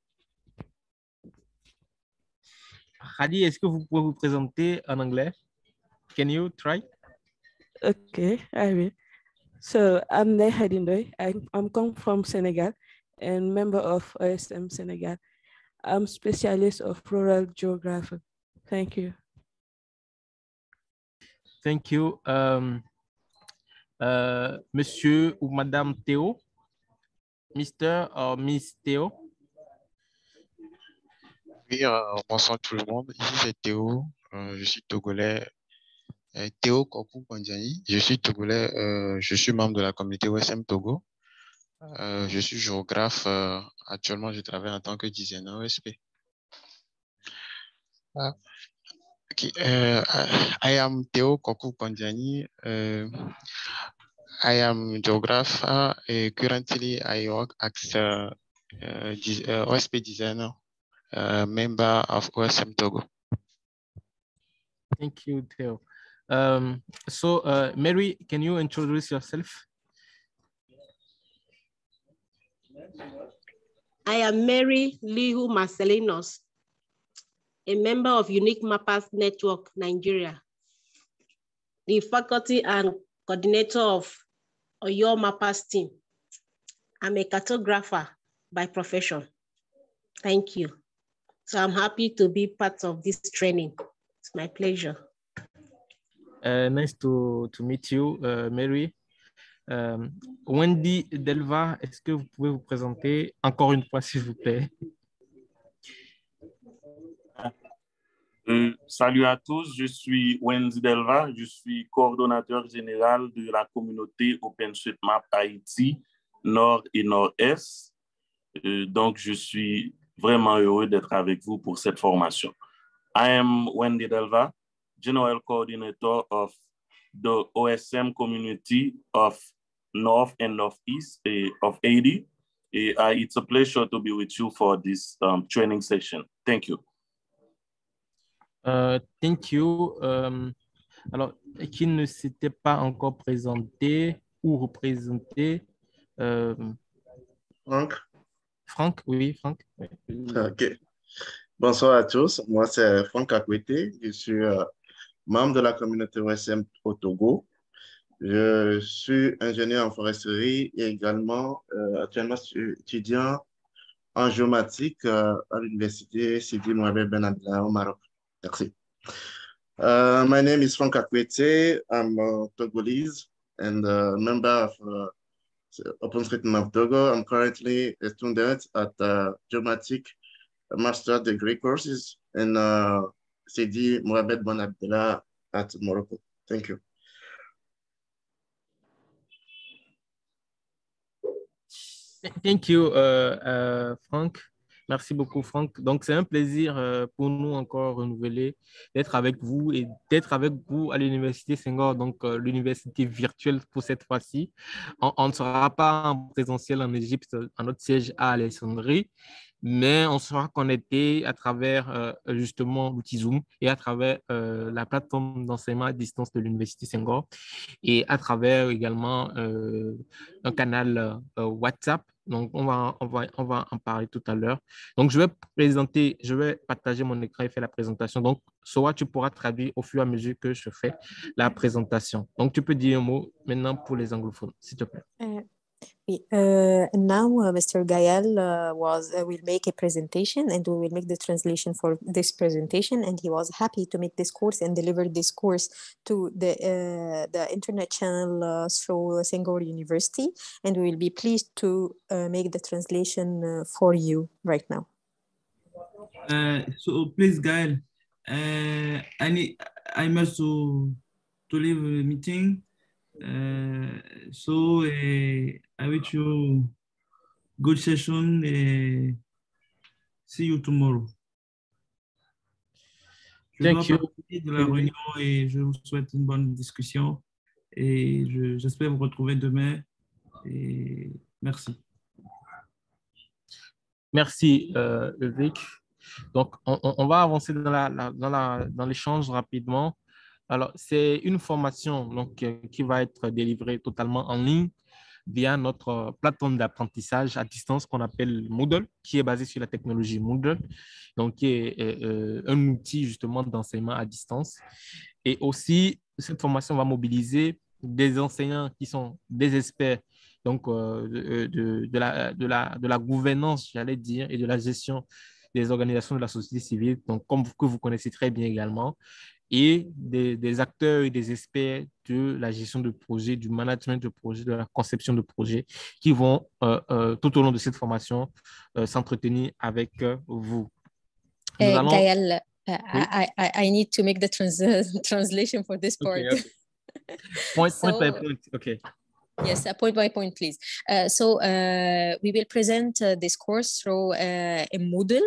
Hadi, est-ce que vous pouvez vous présenter en anglais? Can you try? Okay, I will. So I'm Ndeye Hadi Ndoye. I'm come from Senegal and member of ESM Senegal. I'm specialist of rural geography. Thank you. Thank you. Monsieur ou Madame Théo? Mr. or Miss Théo? Oui, bonsoir tout le monde. Ici c'est Théo. Je suis togolais. Théo Kokou Kondjani. Je suis togolais. Je suis membre de la communauté OSM Togo. Je suis géographe. Actuellement, je travaille en tant que designer OSP. Okay. I am Theo Koku Kondiani. I am geographer. Currently, I work as OSP designer, member of OSM Togo. Thank you, Theo. Mary, can you introduce yourself? I am Mary Lihu Marcelinos, a member of Unique Mappers Network, Nigeria, the faculty and coordinator of Oyo Mappers team. I'm a cartographer by profession. Thank you. So I'm happy to be part of this training. It's my pleasure. Nice to meet you, Mary. Wendy Delva, est-ce que vous pouvez vous présenter encore une fois, s'il vous plaît? Salut à tous, je suis Wendy Delva, je suis coordonnateur général de la communauté OpenStreetMap Haïti, Nord et Nord-Est. Donc, je suis vraiment heureux d'être avec vous pour cette formation. I am Wendy Delva, General Coordinator of the OSM community of North and Northeast of Haiti. It's a pleasure to be with you for this training session. Thank you. Thank you. Alors, qui ne s'était pas encore présenté ou représenté? Franck, oui, Franck. Oui. OK. Bonsoir à tous. Moi, c'est Franck Akwete. Je suis membre de la communauté OSM au Togo. Je suis ingénieur en foresterie et également actuellement étudiant en géomatique à l'université Sidi Mohamed Ben Abdallah au Maroc. Merci. My name is Franck Akwete. I'm Togolese and a member of OpenStreetMap Togo. I'm currently a student at geomatic master degree courses in Sidi Mohamed Ben Abdallah at Morocco. Thank you. Thank you, Franck. Merci beaucoup, Franck. Donc, c'est un plaisir pour nous encore renouveler d'être avec vous et d'être avec vous à l'Université Senghor, donc l'université virtuelle pour cette fois-ci. On ne sera pas en présentiel en Égypte, à notre siège à Alexandrie, mais on sera connecté à travers justement l'outil Zoom et à travers la plateforme d'enseignement à distance de l'Université Senghor et à travers également un canal WhatsApp. Donc, on va en parler tout à l'heure. Donc, je vais partager mon écran et faire la présentation. Donc, Soa, tu pourras traduire au fur et à mesure que je fais la présentation. Donc, tu peux dire un mot maintenant pour les anglophones, s'il te plaît. Now, Mr. Gael will make a presentation and we will make the translation for this presentation. And he was happy to make this course and deliver this course to the internet channel through Senghor University. And we will be pleased to make the translation for you right now. So please, Gael, I must to leave a meeting. So I wish you good session. See you tomorrow. Thank you. De la réunion et je vous souhaite une bonne discussion et j'espère vous retrouver demain et merci. Merci, Ulrich. Donc, on va avancer dans l'échange rapidement. Alors, c'est une formation donc, qui va être délivrée totalement en ligne via notre plateforme d'apprentissage à distance qu'on appelle Moodle, qui est basée sur la technologie Moodle, donc qui est un outil justement d'enseignement à distance. Et aussi, cette formation va mobiliser des enseignants qui sont des experts donc, de la gouvernance, j'allais dire, et de la gestion des organisations de la société civile, donc comme que vous connaissez très bien également, et des acteurs et des experts de la gestion de projet, du management de projet, de la conception de projet, qui vont tout au long de cette formation s'entretenir avec vous. Gael, I need to make the translation for this part. Okay. Point by point. Okay. Yes, point by point, please. We will present this course through a Moodle.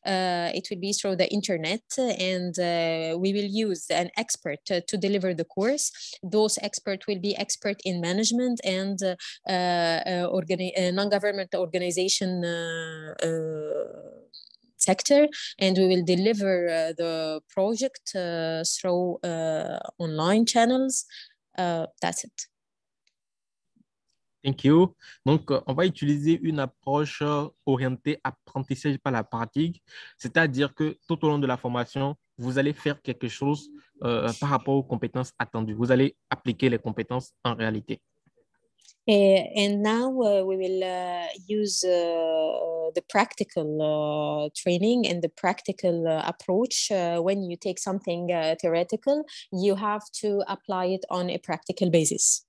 It will be through the internet, and we will use an expert to deliver the course. Those experts will be expert in management and non-government organization sector, and we will deliver the project through online channels. That's it. Thank you. Donc, on va utiliser une approche orientée apprentissage par la pratique, c'est-à-dire que tout au long de la formation, vous allez faire quelque chose par rapport aux compétences attendues. Vous allez appliquer les compétences en réalité. And now we will use the practical training and the practical approach. When you take something theoretical, you have to apply it on a practical basis.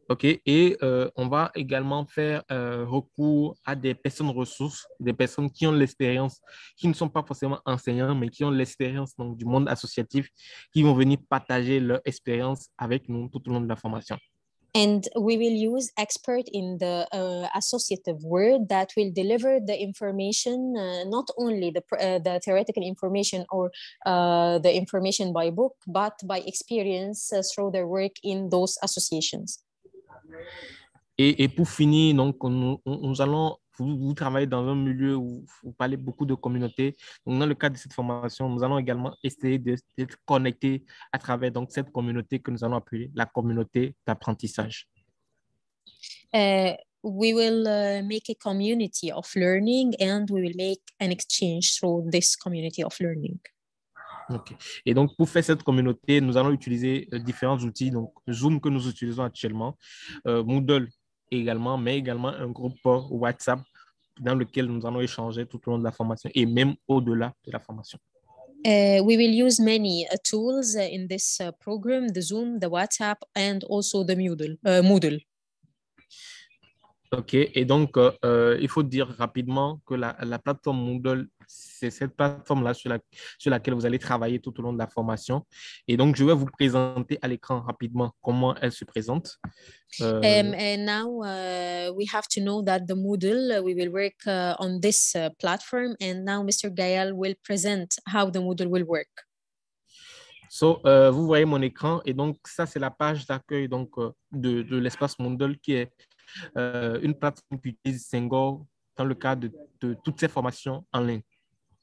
OK, et on va également faire recours à des personnes ressources, des personnes qui ont l'expérience, qui ne sont pas forcément enseignants, mais qui ont l'expérience du monde associatif, qui vont venir partager leur expérience avec nous tout au long de la formation. And we will use experts in the associative world that will deliver the information, not only the theoretical information or the information by book, but by experience through their work in those associations. Et pour finir, donc, nous allons vous travailler dans un milieu où vous parlez beaucoup de communautés. Donc, dans le cadre de cette formation, nous allons également essayer d'être connectés à travers donc, cette communauté que nous allons appeler la communauté d'apprentissage. We will make a community of learning and we will make an exchange through this community of learning. Okay. Et donc, pour faire cette communauté, nous allons utiliser différents outils. Donc, Zoom que nous utilisons actuellement, Moodle également, mais également un groupe WhatsApp dans lequel nous allons échanger tout au long de la formation et même au-delà de la formation. We will use many tools in this program, the Zoom, the WhatsApp, and also the Moodle. OK. Et donc, il faut dire rapidement que la plateforme Moodle, c'est cette plateforme-là sur laquelle vous allez travailler tout au long de la formation. Et donc, je vais vous présenter à l'écran rapidement comment elle se présente. And now we have to know that the Moodle, we will work on this platform. And now Mr. Gaël will present how the Moodle will work. So, vous voyez mon écran. Et donc, ça, c'est la page d'accueil donc, de l'espace Moodle qui est une plateforme qui utilise Senghor dans le cadre de toutes ces formations en ligne.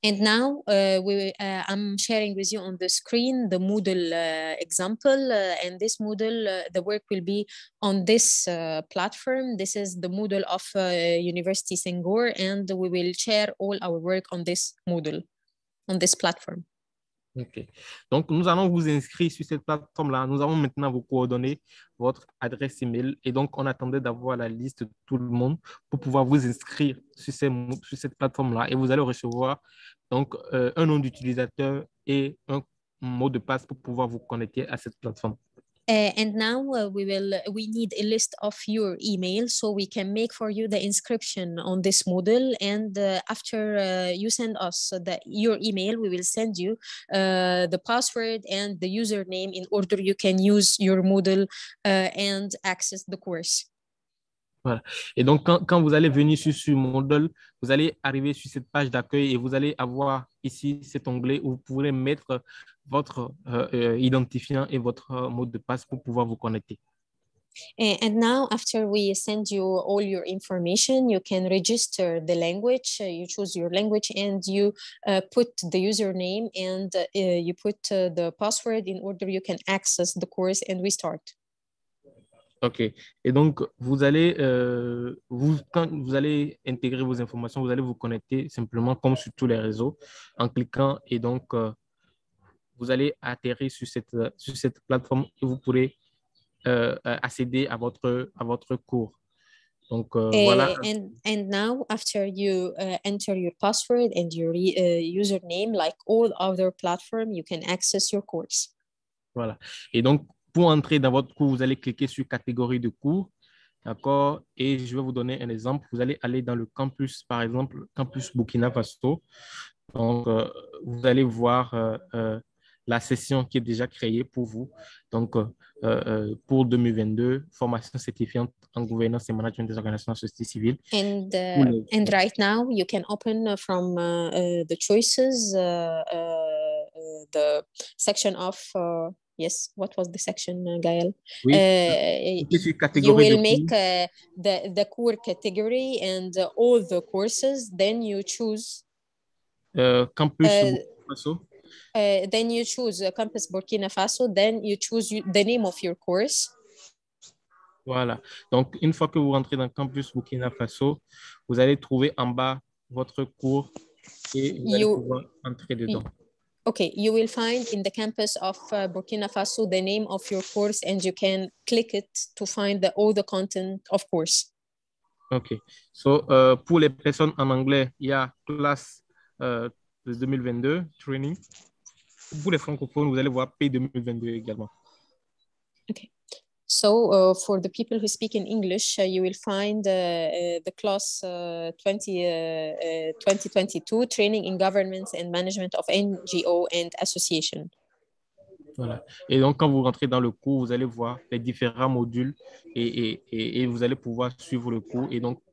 And now I'm sharing with you on the screen the Moodle example, and this Moodle, the work will be on this platform. This is the Moodle of University Senghor, and we will share all our work on this Moodle, on this platform. OK. Donc, nous allons vous inscrire sur cette plateforme-là. Nous avons maintenant vos coordonnées, votre adresse email. Et donc, on attendait d'avoir la liste de tout le monde pour pouvoir vous inscrire sur cette plateforme-là. Et vous allez recevoir donc, un nom d'utilisateur et un mot de passe pour pouvoir vous connecter à cette plateforme. And now we need a list of your email so we can make for you the inscription on this Moodle. And after you send us your email, we will send you the password and the username in order you can use your Moodle and access the course. Voilà. Et donc, quand vous allez venir sur Moodle, vous allez arriver sur cette page d'accueil et vous allez avoir ici cet onglet où vous pourrez mettre votre identifiant et votre mot de passe pour pouvoir vous connecter. And now, after we send you all your information, you can register the language. You choose your language and you put the username and you put the password in order you can access the course and we start. OK. Et donc, vous allez, quand vous allez intégrer vos informations, vous allez vous connecter simplement comme sur tous les réseaux en cliquant et donc, vous allez atterrir sur cette plateforme et vous pourrez accéder à votre cours. Donc, voilà. And now, after you enter your password and your username, like all other platforms, you can access your course. Voilà. Et donc, pour entrer dans votre cours, vous allez cliquer sur catégorie de cours, d'accord? Et je vais vous donner un exemple. Vous allez aller dans le campus, par exemple, campus Burkina Faso. Donc, vous allez voir la session qui est déjà créée pour vous. Donc, pour 2022, formation certifiante en gouvernance et management des organisations de la société civile. And right now, you can open from the choices, the section of, yes, what was the section, Gaël? Oui. You will make the core category and all the courses, then you choose Campus Burkina Faso. Then you choose Campus Burkina Faso, then you choose the name of your course. Voilà. Donc, une fois que vous rentrez dans Campus Burkina Faso, vous allez trouver en bas votre cours et vous allez pouvoir entrer dedans. Okay, you will find in the campus of Burkina Faso the name of your course and you can click it to find all the content of course. Okay, so pour les personnes en anglais, il y a classe de 2022, training. Pour les francophones, vous allez voir P 2022 également. Okay. So for the people who speak in English, you will find the class 2022 Training in Governance and Management of NGO and Association. Voilà. Et donc, quand vous rentrez dans le cours, vous allez voir les différents modules et vous allez pouvoir suivre le cours et donc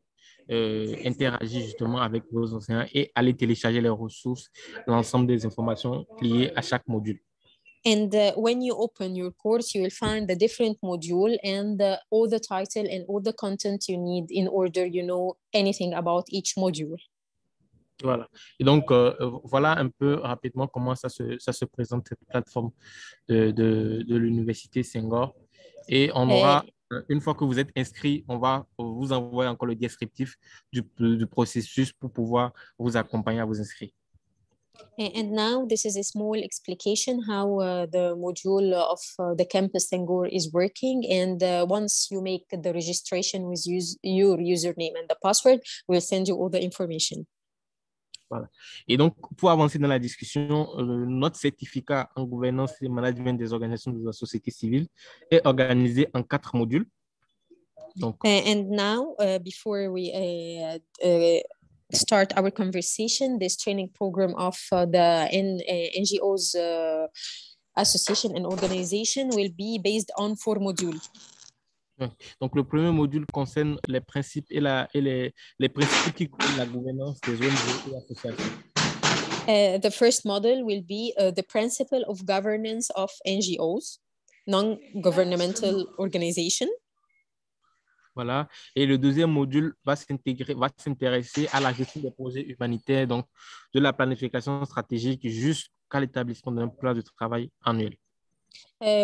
interagir justement avec vos enseignants et aller télécharger les ressources, l'ensemble des informations liées à chaque module. And when you open your course, you will find the different module and all the title and all the content you need in order you know anything about each module. Voilà. Et donc, voilà un peu rapidement comment ça se présente, cette plateforme de l'Université Senghor. Et on aura, une fois que vous êtes inscrit, on va vous envoyer encore le descriptif du processus pour pouvoir vous accompagner à vous inscrire. And now this is a small explication how the module of the Campus Senghor is working. And once you make the registration with your username and the password, we'll send you all the information. Voilà. Et donc, pour avancer dans la discussion, notre certificat en gouvernance et management des organisations de la société civile est organisé en 4 modules. Donc, and now, before we start our conversation, this training program of the NGOs association and organization will be based on 4 modules. Donc, le premier module concerne les principes et les principes qui concernent la gouvernance des ONG et associations. The first module will be the principle of governance of NGOs, non-governmental organization. Voilà. Et le deuxième module va s'intéresser à la gestion des projets humanitaires, donc de la planification stratégique jusqu'à l'établissement d'un plan de travail annuel.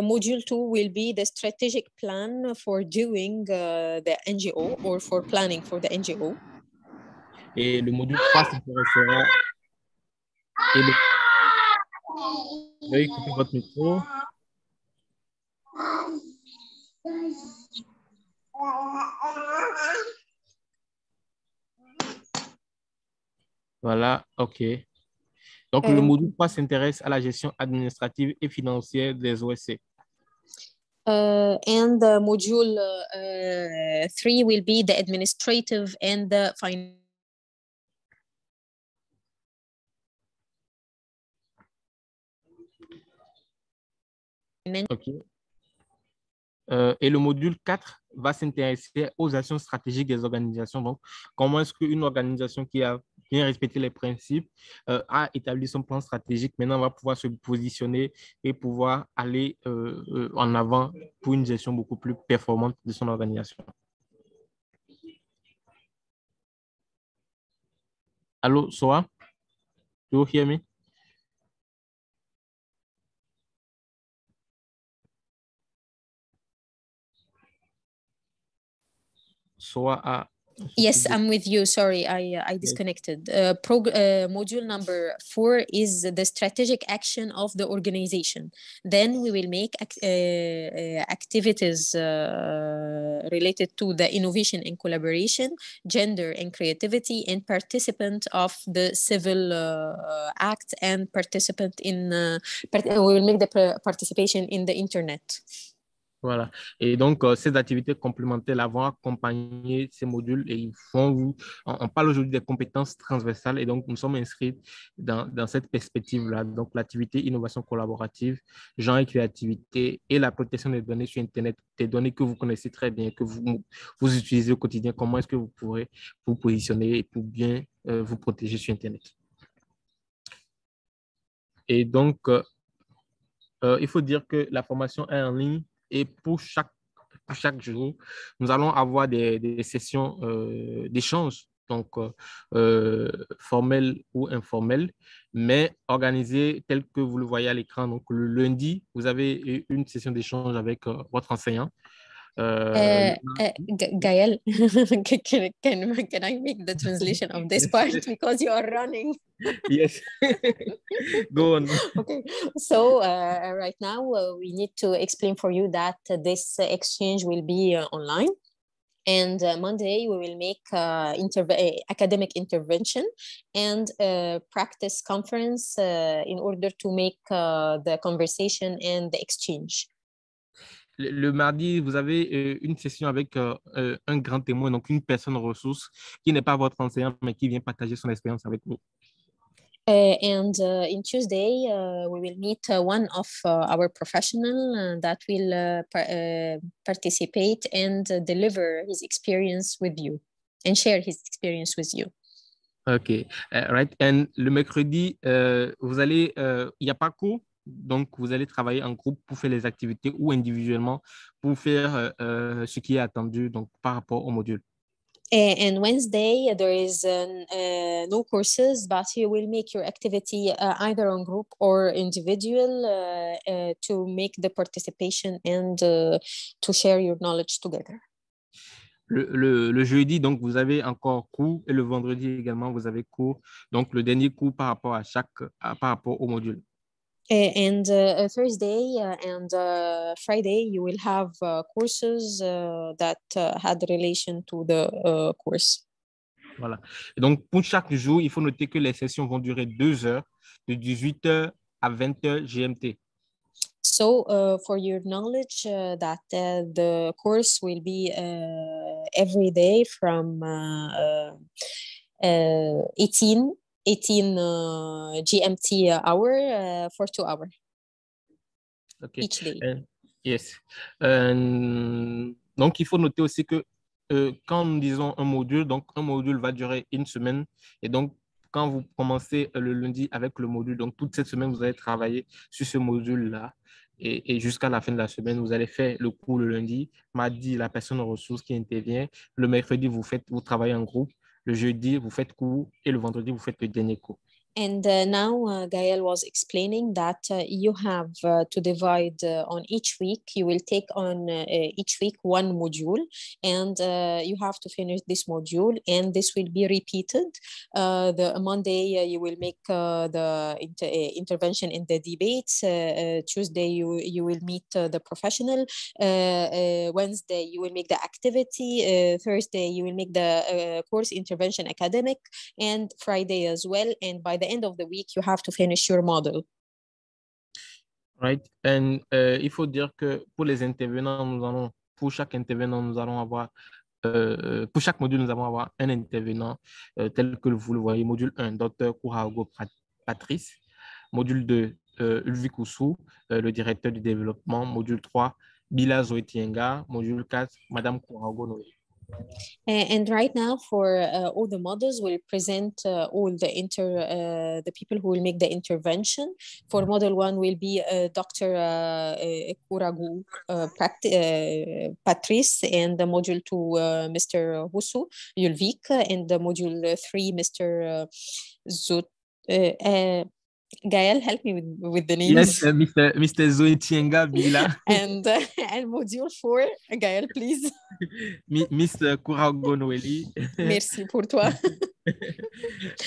Module 2 will be the strategic plan for doing the NGO or for planning for the NGO. Et le module 3 s'intéressera... Veuillez couper votre micro. Voilà, OK. Donc, le module 3 s'intéresse à la gestion administrative et financière des OSC. And the module 3 will be the administrative and the financial. OK. Et le module 4 va s'intéresser aux actions stratégiques des organisations. Donc, comment est-ce qu'une organisation qui a bien respecté les principes a établi son plan stratégique, maintenant va pouvoir se positionner et pouvoir aller en avant pour une gestion beaucoup plus performante de son organisation. Allô, Soa? Do you hear me? Soa, yes, I'm with you. Sorry, I disconnected. Module number 4 is the strategic action of the organization. Then we will make activities related to the innovation and collaboration, gender and creativity, and participant of the civil act and participant in, we will make the participation in the internet. Voilà. Et donc, ces activités complémentaires vont accompagner ces modules et ils font, on parle aujourd'hui des compétences transversales et donc nous sommes inscrits dans cette perspective-là. Donc, l'activité innovation collaborative, genre et créativité et la protection des données sur Internet, des données que vous connaissez très bien, que vous utilisez au quotidien. Comment est-ce que vous pourrez vous positionner pour bien vous protéger sur Internet? Et donc, il faut dire que la formation est en ligne. Et pour chaque jour, nous allons avoir des sessions d'échange, donc formelles ou informelles, mais organisées telles que vous le voyez à l'écran. Donc, le lundi, vous avez une session d'échange avec votre enseignant. Gael, can I make the translation of this part because you are running? Yes. Go on. Okay, so right now we need to explain for you that this exchange will be online. And Monday, we will make academic intervention and practice conference in order to make the conversation and the exchange. Le mardi, vous avez une session avec un grand témoin, donc une personne ressource qui n'est pas votre enseignant, mais qui vient partager son expérience avec vous. And in Tuesday, we will meet one of our professionals that will participate and deliver his experience with you and share his experience with you. OK. Right. And le mercredi, vous allez, il n'y a pas cours, donc vous allez travailler en groupe pour faire les activités ou individuellement pour faire ce qui est attendu donc, par rapport au module. And Wednesday, there is no courses, but you will make your activity either on group or individual to make the participation and to share your knowledge together. Le jeudi, donc, vous avez encore cours et le vendredi également, vous avez cours. Donc, le dernier cours par rapport au module. And Thursday and Friday, you will have courses that had relation to the course. Voilà. Et donc, pour chaque jour, il faut noter que les sessions vont durer 2 heures, de 18h à 20h GMT. So, for your knowledge, that the course will be every day from 18 GMT hour for 2 hours each day. Yes. Donc, il faut noter aussi que quand nous disons un module, donc un module va durer 1 semaine. Et donc, quand vous commencez le lundi avec le module, donc toute cette semaine, vous allez travailler sur ce module-là. Et jusqu'à la fin de la semaine, vous allez faire le cours le lundi. Mardi, la personne ressource qui intervient. Le mercredi, vous travaillez en groupe. Le jeudi, vous faites cours. Et le vendredi, vous faites le dernier cours. And now Gael was explaining that you have to divide on each week. You will take on each week one module, and you have to finish this module, and this will be repeated. The Monday you will make the intervention in the debates. Tuesday you will meet the professional. Wednesday you will make the activity. Thursday you will make the course intervention academic, and Friday as well. And by the end of the week, you have to finish your model. Right. And il faut dire que pour les intervenants, pour chaque intervenant, nous allons avoir, pour chaque module, nous allons avoir un intervenant tel que vous le voyez. Module 1, Dr. Kourago Patrice. Module 2, Ulvi Koussou, le directeur du développement. Module 3, Bila Zoetienga. Module 4, Madame Kourago Noé. And right now, for all the models, we'll present all the people who will make the intervention. For model 1 will be Dr. Kourago Patrice, and the module 2, Mr. Husu Yulvik, and the module 3, Mr. Zut. Gael, help me with the names. Yes, Mr. Zoetienga Bila. And module 4, Gael, please. Mr. Kourago Noeli. Merci pour toi.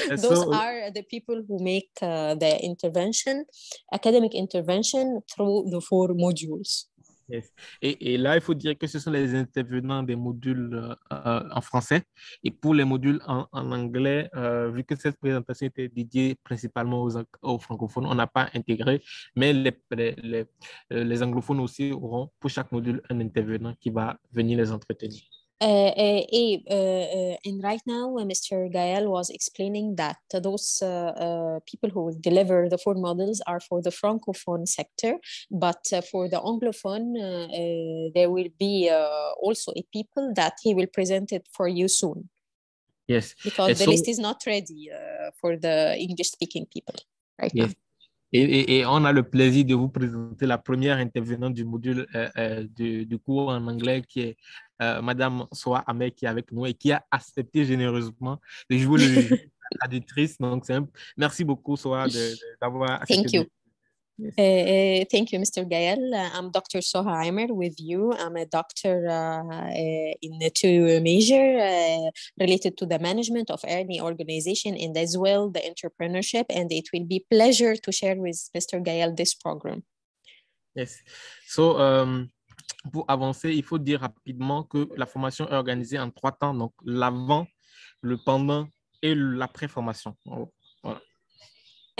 Those are the people who make the intervention, academic intervention through the 4 modules. Yes. Et là, il faut dire que ce sont les intervenants des modules en français. Et pour les modules en anglais, vu que cette présentation était dédiée principalement aux francophones, on n'a pas intégré, mais les anglophones aussi auront pour chaque module un intervenant qui va venir les entretenir. And right now, Mr. Gael was explaining that those people who will deliver the 4 models are for the Francophone sector, but for the Anglophone, there will be also a people that he will present it for you soon. Yes. Because the list is not ready for the English-speaking people right now. Et on a le plaisir de vous présenter la première intervenante du module du cours en anglais qui est Madame Soa Ahmed qui est avec nous et qui a accepté généreusement de jouer le jeu de la traductrice. Donc, merci beaucoup, Soa, d'avoir accepté. Thank you. Thank you, Mr. Gael. I'm Dr. Soha Aimer with you. I'm a doctor in 2 majors related to the management of any organization and as well the entrepreneurship. And it will be a pleasure to share with Mr. Gael this program. Yes. So, pour avancer, il faut dire rapidement que la formation est organisée en 3 temps. Donc, l'avant, le pendant et l'après-formation. Voilà.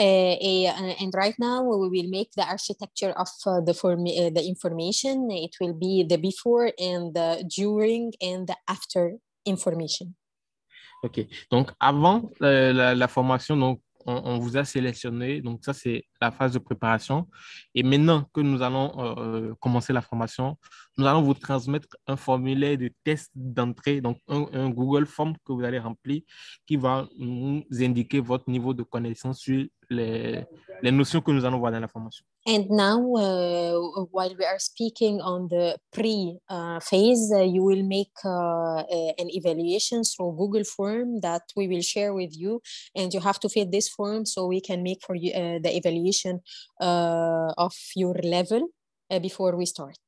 And right now we will make the architecture of the information. It will be the before and the during and the after information. OK. Donc, avant la formation, donc, on vous a sélectionné. Donc, ça, c'est la phase de préparation. Et maintenant que nous allons commencer la formation, nous allons vous transmettre un formulaire de test d'entrée, donc un Google Form que vous allez remplir qui va nous indiquer votre niveau de connaissance sur les notions que nous allons voir dans la formation. And now, while we are speaking on the pre-phase, you will make an evaluation through Google form that we will share with you. And you have to fill this form so we can make for you the evaluation of your level before we start.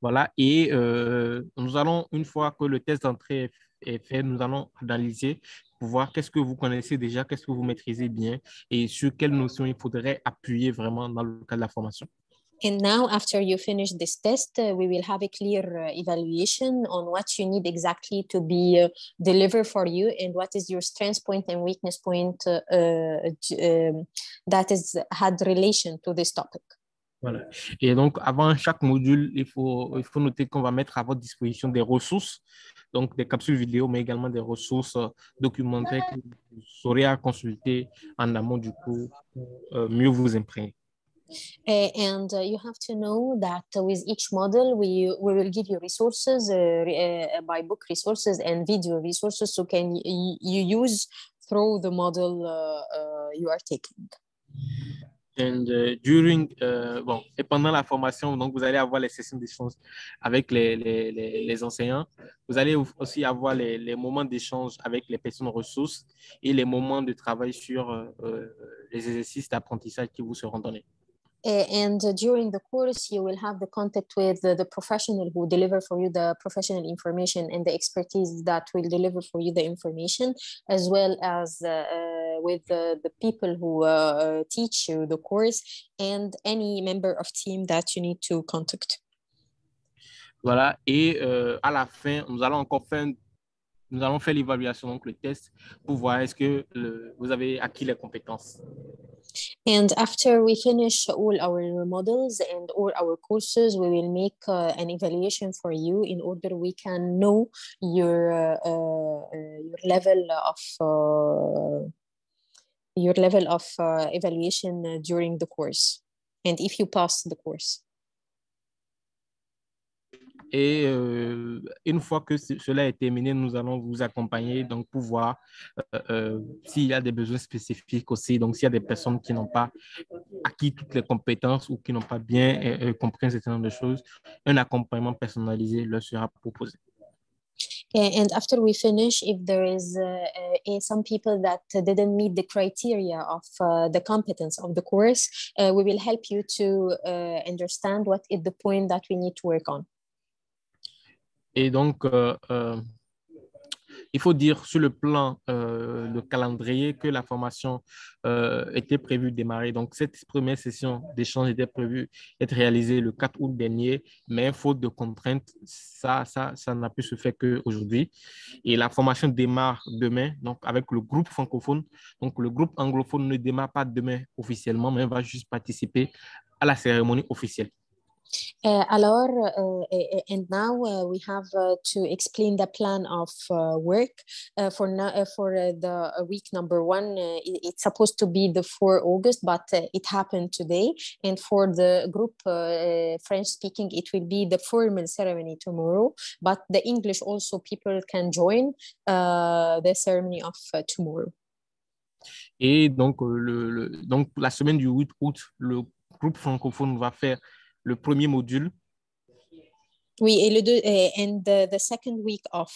Voilà, et nous allons, une fois que le test d'entrée est fait, nous allons analyser pour voir qu'est-ce que vous connaissez déjà, qu'est-ce que vous maîtrisez bien et sur quelles notions il faudrait appuyer vraiment dans le cadre de la formation. And now, after you finish this test, we will have a clear evaluation on what you need exactly to be delivered for you and what is your strength point and weakness point that had relation to this topic. Voilà. Et donc, avant chaque module, il faut noter qu'on va mettre à votre disposition des ressources, donc des capsules vidéo, mais également des ressources documentaires que vous saurez à consulter en amont du cours pour mieux vous imprégner. And you have to know that with each model, we will give you resources, by book resources and video resources, so can you use through the model you are taking. And during, et pendant la formation, donc vous allez avoir les sessions d'échange avec les enseignants. Vous allez aussi avoir les moments d'échange avec les personnes ressources et les moments de travail sur les exercices d'apprentissage qui vous seront donnés. And during the course, you will have the contact with the professional who deliver for you the professional information and the expertise that will deliver for you the information, as well as with the people who teach you the course and any member of team that you need to contact. Voilà, et à la fin, nous allons faire l'évaluation, donc le test, pour voir est-ce que vous avez acquis les compétences. And after we finish all our models and all our courses, we will make an evaluation for you in order we can know your level of evaluation during the course, and if you pass the course. Et une fois que cela est terminé, nous allons vous accompagner donc pour voir s'il y a des besoins spécifiques aussi. Donc, s'il y a des personnes qui n'ont pas acquis toutes les compétences ou qui n'ont pas bien compris un certain nombre de choses, un accompagnement personnalisé leur sera proposé. And after we finish, if there is some people that didn't meet the criteria of the competence of the course, we will help you to understand what is the point that we need to work on. Et donc, il faut dire sur le plan de calendrier que la formation était prévue démarrer. Donc, cette première session d'échange était prévue être réalisée le 4 août dernier, mais faute de contraintes, ça n'a pu se faire qu'aujourd'hui. Et la formation démarre demain, donc avec le groupe francophone. Donc, le groupe anglophone ne démarre pas demain officiellement, mais va juste participer à la cérémonie officielle. Alors, and now we have to explain the plan of work for the week number 1. It's supposed to be the 4 August, but it happened today. And for the group French speaking, it will be the formal ceremony tomorrow. But the English also people can join the ceremony of tomorrow. Et donc, donc, la semaine du 8 août, le groupe francophone va faire le premier module. Oui, et and the second week of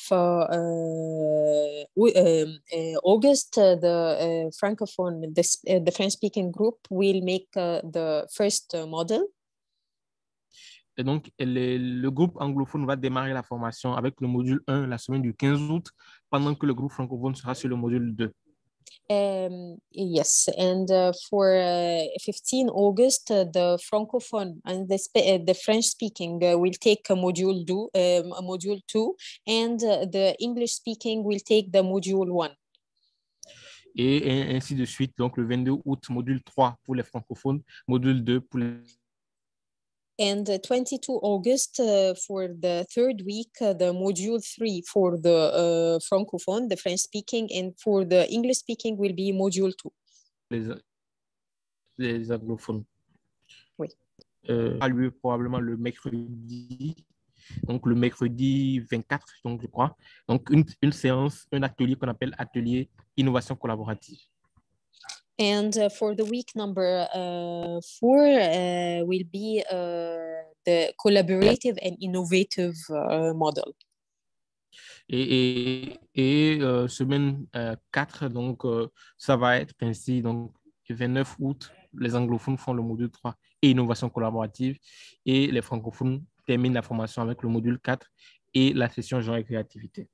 August, the francophone, the French-speaking group will make the first model. Et donc, le groupe anglophone va démarrer la formation avec le module 1 la semaine du 15 août, pendant que le groupe francophone sera sur le module 2. Yes, and for 15 August, the francophone and the French-speaking will take a module 2, and the English-speaking will take the module 1. Et ainsi de suite. Donc, le 22 août, module 3 pour les francophones, module 2 pour les... And 22 August for the third week, the module 3 for the francophone, the French speaking, and for the English speaking will be module 2. Les anglophones. Oui. A lieu probablement le mercredi, donc le mercredi 24, donc je crois. Donc une séance, un atelier qu'on appelle atelier innovation collaborative. And for the week number 4 will be the collaborative and innovative model. Et semaine 4, donc ça va être ainsi. Donc, le 29 août, les anglophones font le module 3 et innovation collaborative. Et les francophones terminent la formation avec le module 4 et la session genre et créativité.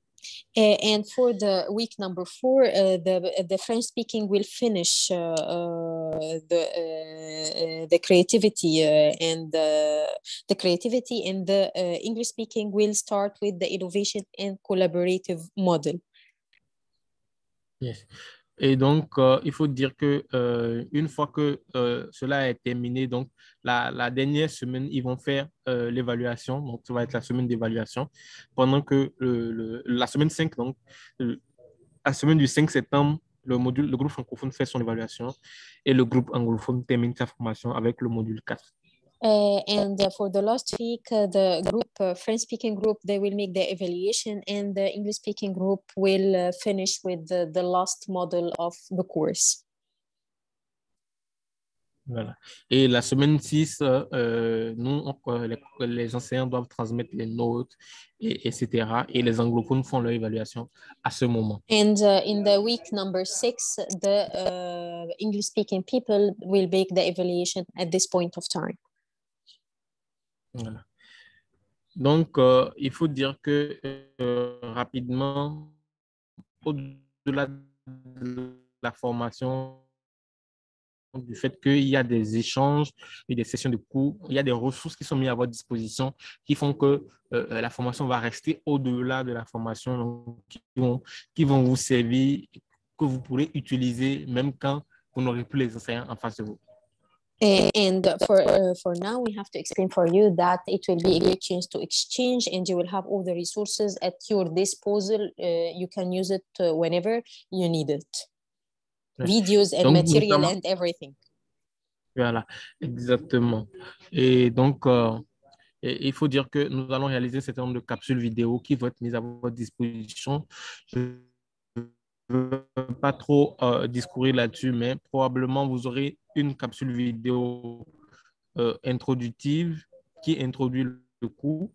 And for the week number 4, the French speaking will finish the creativity and the English speaking will start with the innovation and collaborative model. Yes. Et donc, il faut dire que une fois que cela est terminé, donc la dernière semaine, ils vont faire l'évaluation. Donc, ça va être la semaine d'évaluation. Pendant que la semaine 5, donc, la semaine du 5 septembre, le groupe francophone fait son évaluation et le groupe anglophone termine sa formation avec le module 4. And for the last week, the group, French-speaking group, they will make the evaluation, and the English-speaking group will finish with the last model of the course. Voilà. Et la semaine 6, les enseignants doivent transmettre les notes, etc. Et les anglophones font leur évaluation à ce moment. And in the week number 6, the English-speaking people will make the evaluation at this point of time. Voilà. Donc, il faut dire que rapidement, au-delà de la formation, du fait qu'il y a des échanges et des sessions de cours, il y a des ressources qui sont mises à votre disposition qui font que la formation va rester au-delà de la formation, donc, qui vont vous servir, que vous pourrez utiliser même quand vous n'aurez plus les enseignants en face de vous. And for now, we have to explain for you that it will be a great chance to exchange, and you will have all the resources at your disposal. You can use it whenever you need it. Ouais. Videos and donc, material and everything. Voilà, exactement. Et donc, il faut dire que nous allons réaliser un certain nombre de capsules vidéo qui vont être mises à votre disposition. Je ne veux pas trop discourir là-dessus, mais probablement vous aurez une capsule vidéo introductive qui introduit le cours.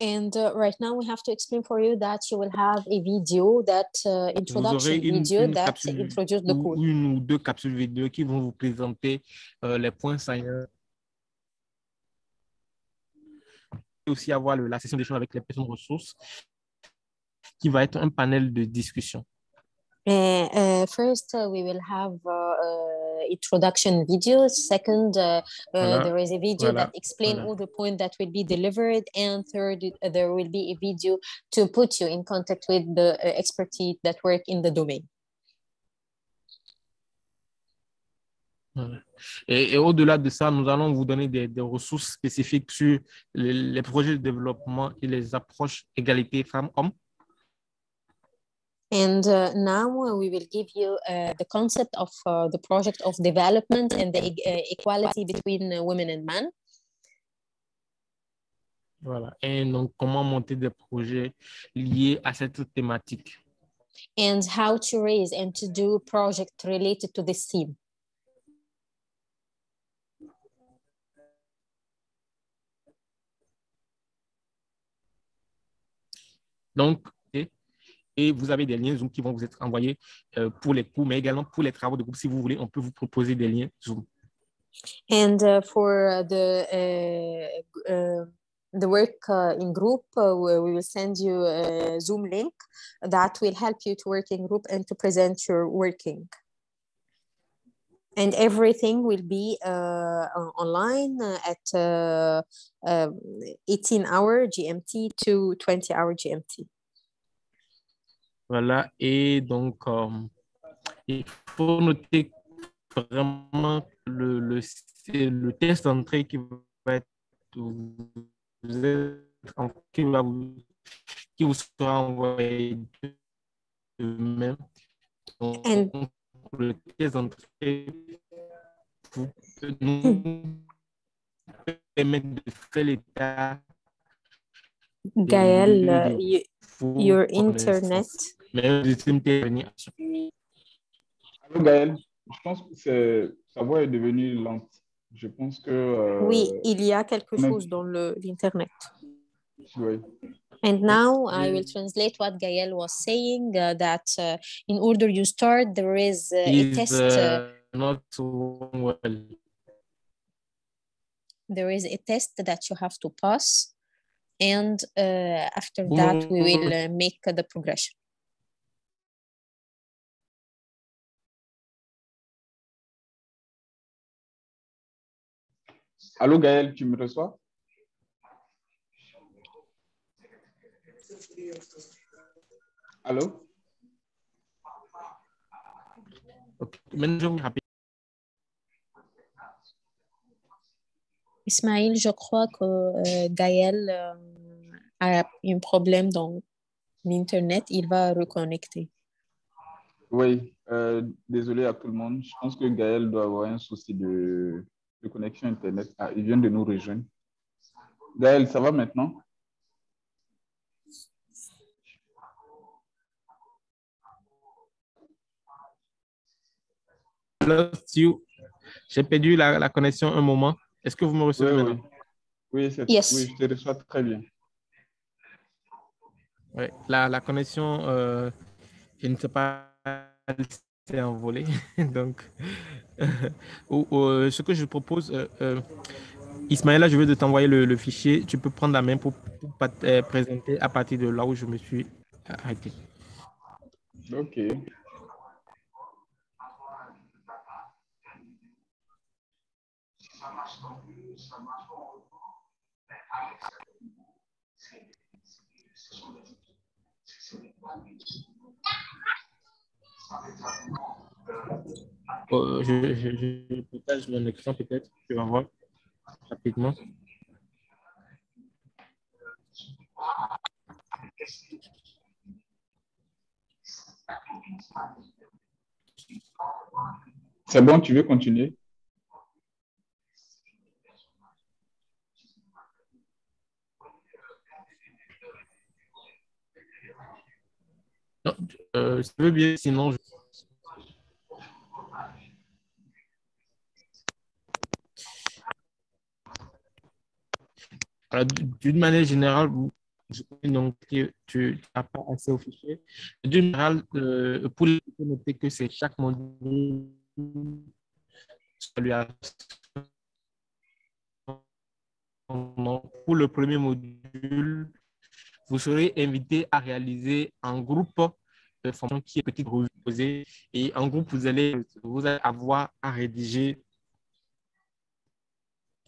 And right now we have to explain for you that you will have a video that introduction video that introduces the course. Une ou deux capsules vidéo qui vont vous présenter les points saillants. aussi avoir la session d'échange avec les personnes ressources qui va être un panel de discussion. First, we will have introduction videos. Second, there is a video that explains all the points that will be delivered. And third, there will be a video to put you in contact with the expertise that work in the domain. Et au-delà de ça, nous allons vous donner des ressources spécifiques sur les projets de développement et les approches égalité femmes-hommes. And now we will give you the concept of the project of development and the equality between women and men. Voilà. Et donc, comment monter des projets liés à cette thématique. And how to raise and to do projects related to this theme. Donc, et vous avez des liens Zoom qui vont vous être envoyés pour les cours, mais également pour les travaux de groupe. Si vous voulez, on peut vous proposer des liens Zoom. And for the work in group, we will send you a Zoom link that will help you to work in group and to present your working. And everything will be online at 18-hour GMT to 20-hour GMT. Voilà, et donc, il faut noter vraiment le test d'entrée qui va être, qui vous sera envoyé demain. Donc, le test d'entrée nous permet de faire l'état. Gaël, your internet. Allô Gaël, je pense que sa voix est devenue lente. Je pense que... oui, il y a quelque chose dans l'internet. Oui. And now I will translate what Gaël was saying, that in order you start, there is a test. Not so well. There is a test that you have to pass. And after that, we will make the progression. Allô Gaël, tu me reçois? Allô? Ok, maintenant, Ismaël, je crois que Gaël a un problème dans l'Internet. Il va reconnecter. Oui, désolé à tout le monde. Je pense que Gaël doit avoir un souci de connexion Internet. Ah, il vient de nous rejoindre. Gaël, ça va maintenant? J'ai perdu la connexion un moment. Est-ce que vous me recevez maintenant? Oui, yes. Oui, je te reçois très bien. Oui, la connexion, je ne sais pas, s'est envolée. Donc, ce que je propose, Ismaël, je vais t'envoyer le fichier. Tu peux prendre la main pour présenter à partir de là où je me suis arrêté. OK. Je partage mon écran peut-être, tu vas voir rapidement. C'est bon, tu veux continuer? Non, je veux bien, sinon je... D'une manière générale, donc, tu n'as pas accès au fichier. D'une manière générale, pour noter que c'est chaque module pour le premier module, vous serez invité à réaliser un groupe de formation qui est petite revue et en groupe, vous allez avoir à rédiger.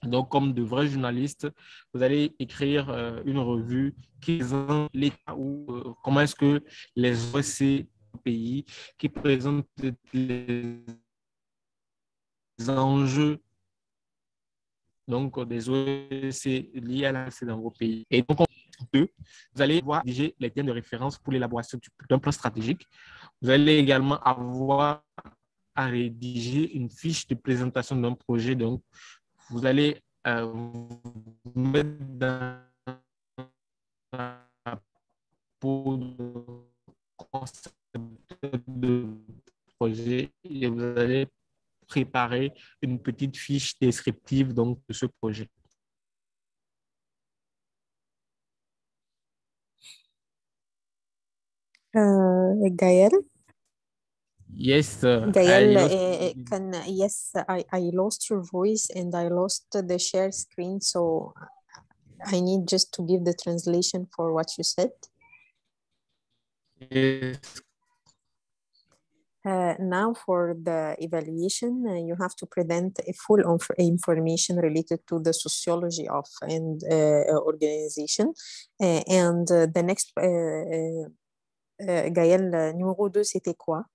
Donc, comme de vrais journalistes, vous allez écrire une revue qui présente l'état ou comment est-ce que les OSC pays, qui présente les enjeux donc des OSC liés à l'AC dans vos pays. Et donc, vous allez avoir rédigé les thèmes de référence pour l'élaboration d'un plan stratégique. Vous allez également avoir à rédiger une fiche de présentation d'un projet. Donc, vous allez vous mettre dans la peau de concepteur de projet et vous allez préparer une petite fiche descriptive donc, de ce projet. Gaël? Yes. Gaël, yes, I lost your voice and I lost the share screen, so I need just to give the translation for what you said. Yes. Now for the evaluation, you have to present a full information related to the sociology of an organization. And the next, Gaël, numéro 2, c'était quoi?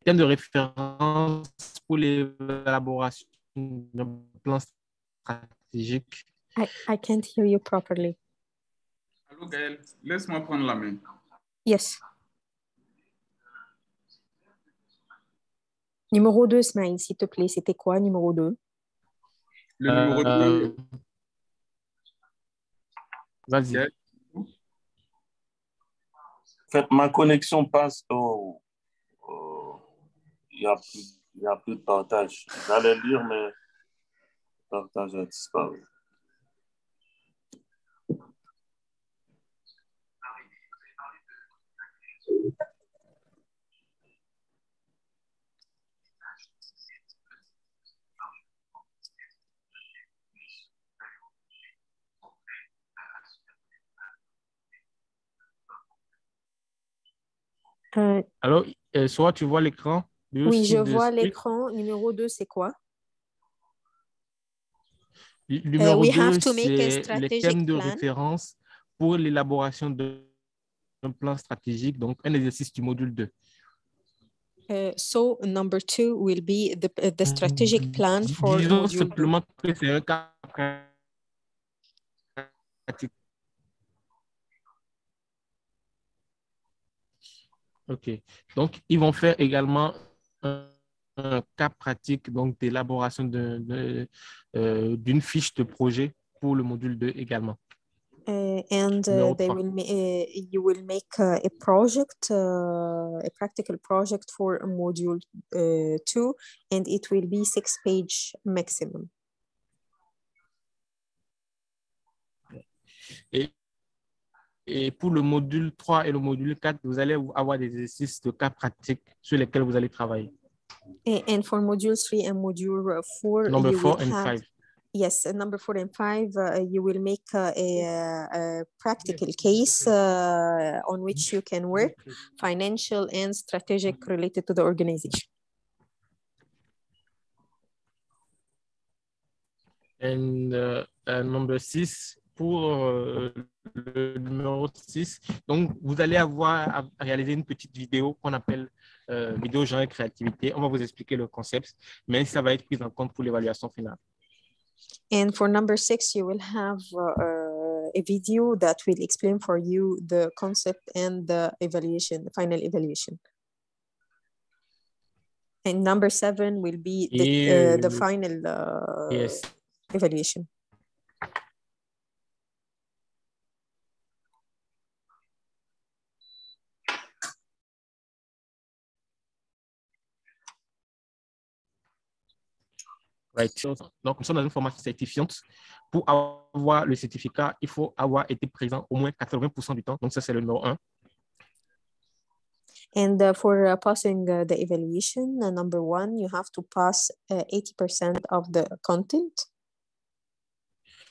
Thème de référence pour l'élaboration d'un plan stratégique. I can't hear you properly. Allô Gaël, laisse-moi prendre la main. Yes. Numéro 2, Smaïl, s'il te plaît, c'était quoi, numéro 2? Le numéro 2. Vas-y. En fait, ma connexion passe il n'y a plus de partage. J'allais lire, mais le partage a disparu. Alors, soit tu vois l'écran. Oui, je vois l'écran. Numéro 2, c'est quoi? Numéro 2, c'est les thèmes de référence pour l'élaboration d'un plan stratégique, donc un exercice du module 2. So, number 2 will be the strategic plan for Disons module 2. simplement que c'est un cas pratique. OK. Donc, ils vont faire également un cas pratique donc d'élaboration d'une fiche de projet pour le module 2 également. And you will make a project, a practical project for module 2, and it will be 6 pages maximum. Et pour le module 3 et le module 4, vous allez avoir des exercices de cas pratiques sur lesquels vous allez travailler. And for module 3 and module 4, number you 4 will and have, 5. yes, number 4 and 5, you will make a practical case on which you can work, financial and strategic related to the organization. And number 6, pour le numéro 6, donc vous allez avoir à réaliser une petite vidéo qu'on appelle vidéo genre et créativité. On va vous expliquer le concept, mais ça va être pris en compte pour l'évaluation finale. And for number 6, you will have a video that will explain for you the concept and the evaluation, the final evaluation. And number 7 will be the final yes. evaluation. Right. Donc, nous sommes dans une formation certifiante. Pour avoir le certificat, il faut avoir été présent au moins 80% du temps. Donc, ça, c'est le numéro 1. And for passing the evaluation, number 1, you have to pass 80% of the content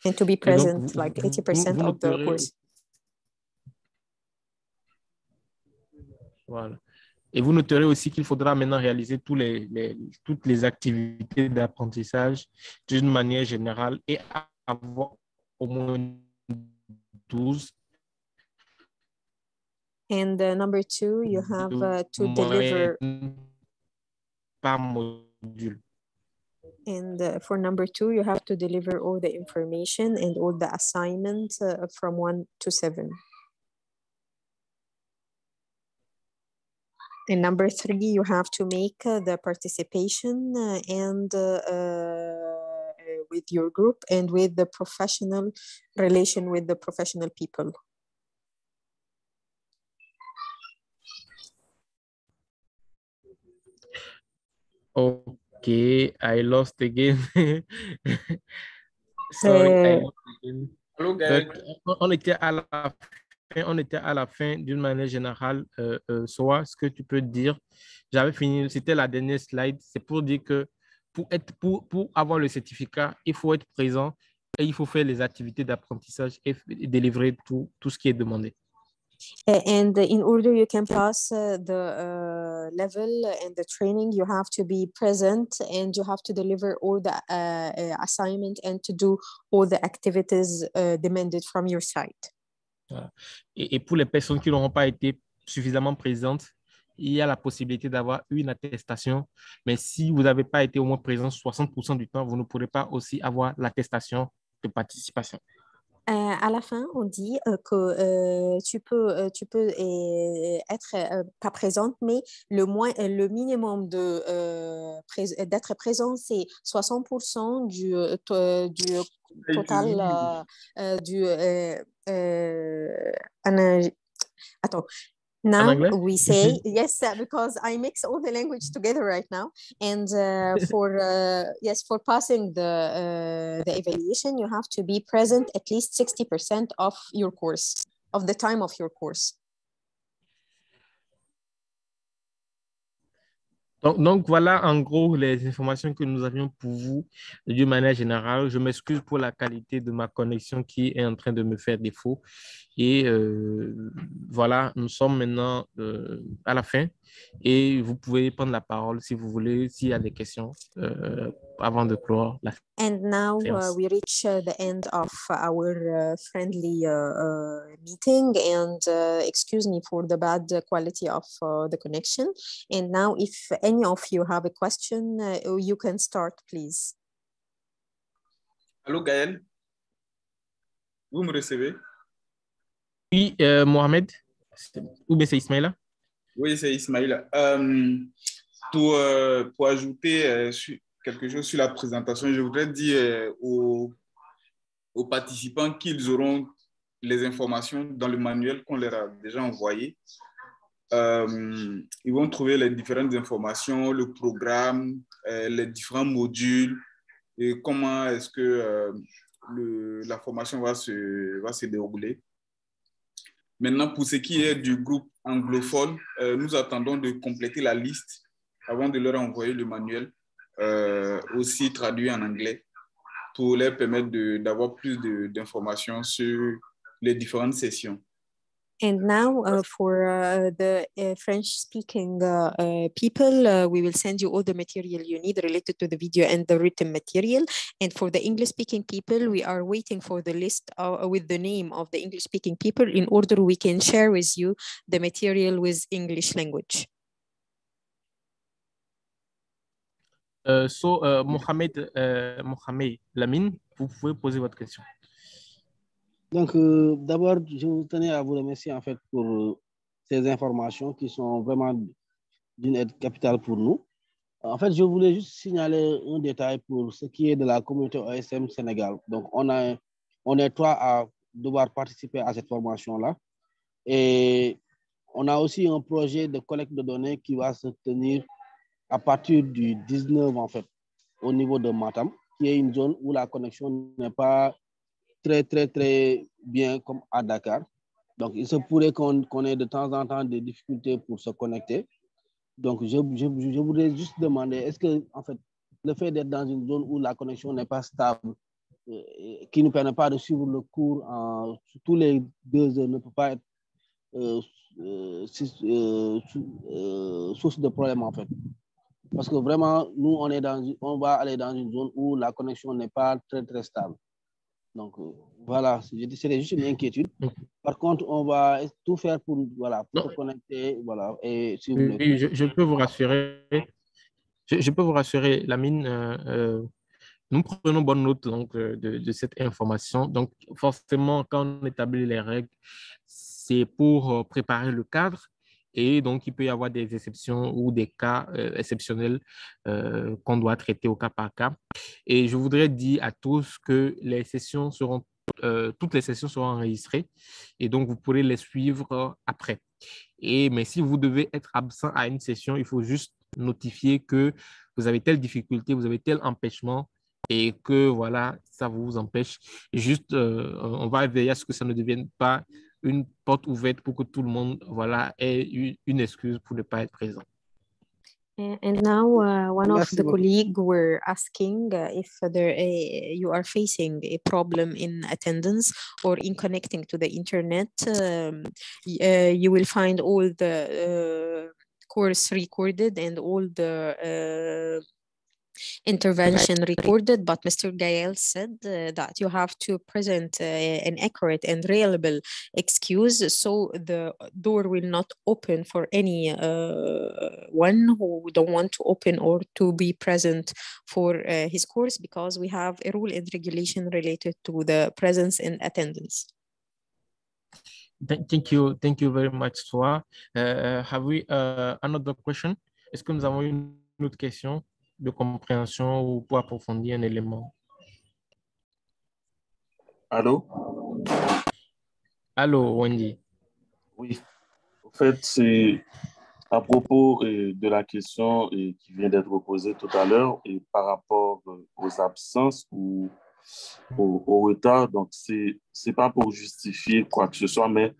and to be present like 80% of the course. Voilà. Et vous noterez aussi qu'il faudra maintenant réaliser toutes les activités d'apprentissage d'une manière générale et avoir au moins 12. And number 2, you have to deliver. Par module. And for number 2, you have to deliver all the information and all the assignments from 1 to 7. And number 3, you have to make the participation and with your group and with the professional relation with the professional people. Okay, I lost again. Sorry, I lost again. Hello, guys. On était à la fin d'une manière générale. Soa, ce que tu peux dire, j'avais fini, c'était la dernière slide. C'est pour dire que pour avoir le certificat, il faut être présent et il faut faire les activités d'apprentissage et délivrer tout ce qui est demandé. And in order you can pass the level and the training, you have to be present and you have to deliver all the assignment and to do all the activities demanded from your side. Et pour les personnes qui n'auront pas été suffisamment présentes, il y a la possibilité d'avoir une attestation. Mais si vous n'avez pas été au moins présent 60% du temps, vous ne pourrez pas aussi avoir l'attestation de participation. À la fin, on dit que tu peux être pas présente, mais le minimum d'être présent, c'est 60% du total attends. Now we say yes, because I mix all the language together right now. And for passing the evaluation, you have to be present at least 60% of your course, of the time of your course. Donc, voilà en gros les informations que nous avions pour vous d'une manière générale. Je m'excuse pour la qualité de ma connexion qui est en train de me faire défaut. Et voilà, nous sommes maintenant à la fin et vous pouvez prendre la parole si vous voulez, s'il y a des questions avant de clore la And now we reach the end of our friendly meeting, and excuse me for the bad quality of the connection. And now if any of you have a question, you can start, please. Allô, Gaël? Vous me recevez? Oui, Mohamed, ou bien c'est Ismaïla? Oui, c'est Ismaïla. Pour ajouter quelque chose sur la présentation, je voudrais dire aux participants qu'ils auront les informations dans le manuel qu'on leur a déjà envoyé. Ils vont trouver les différentes informations, le programme, les différents modules et comment est-ce que la formation va se dérouler. Maintenant, pour ce qui est du groupe anglophone, nous attendons de compléter la liste avant de leur envoyer le manuel, aussi traduit en anglais, pour leur permettre d'avoir plus d'informations sur les différentes sessions. And now for the French-speaking people, we will send you all the material you need related to the video and the written material. And for the English-speaking people, we are waiting for the list with the name of the English-speaking people in order we can share with you the material with English language. Mohamed Lamine, vous pouvez poser votre question. Donc, d'abord, je vous tenais à vous remercier en fait pour ces informations qui sont vraiment d'une aide capitale pour nous. En fait, je voulais juste signaler un détail pour ce qui est de la communauté OSM Sénégal. Donc, on est 3 à devoir participer à cette formation-là. Et on a aussi un projet de collecte de données qui va se tenir à partir du 19 en fait, au niveau de Matam, qui est une zone où la connexion n'est pas très bien comme à Dakar. Donc, il se pourrait qu'on ait de temps en temps des difficultés pour se connecter. Donc, je voudrais juste demander, est-ce que, en fait, le fait d'être dans une zone où la connexion n'est pas stable, qui ne permet pas de suivre le cours tous les 2 heures, ne peut pas être source de problème, en fait. Parce que vraiment, nous, on va aller dans une zone où la connexion n'est pas très, très stable. Donc, voilà, c'est juste une inquiétude. Par contre, on va tout faire pour, voilà, pour se connecter. Voilà, et si vous oui, je peux vous rassurer. Je peux vous rassurer, Lamine, nous prenons bonne note donc, de cette information. Donc, forcément, quand on établit les règles, c'est pour préparer le cadre. Et donc, il peut y avoir des exceptions ou des cas exceptionnels qu'on doit traiter au cas par cas. Et je voudrais dire à tous que les sessions seront, toutes les sessions seront enregistrées et donc vous pourrez les suivre après. Mais si vous devez être absent à une session, il faut juste notifier que vous avez telle difficulté, vous avez tel empêchement et que voilà, ça vous empêche. Et juste, on va veiller à ce que ça ne devienne pas une porte ouverte pour que tout le monde voilà, ait une excuse pour ne pas être présent. And now one of the colleagues were asking if you are facing a problem in attendance or in connecting to the internet. You will find all the course recorded and all the intervention recorded, but Mr. Gael said that you have to present an accurate and reliable excuse, so the door will not open for any one who don't want to open or to be present for his course, because we have a rule and regulation related to the presence and attendance. Thank you very much, Soa. Have we another question? Est-ce que nous avons une autre question de compréhension ou pour approfondir un élément? Allô? Allô, Wendy. Oui. En fait, c'est à propos de la question qui vient d'être posée tout à l'heure et par rapport aux absences ou au retard. Donc, c'est pas pour justifier quoi que ce soit, mais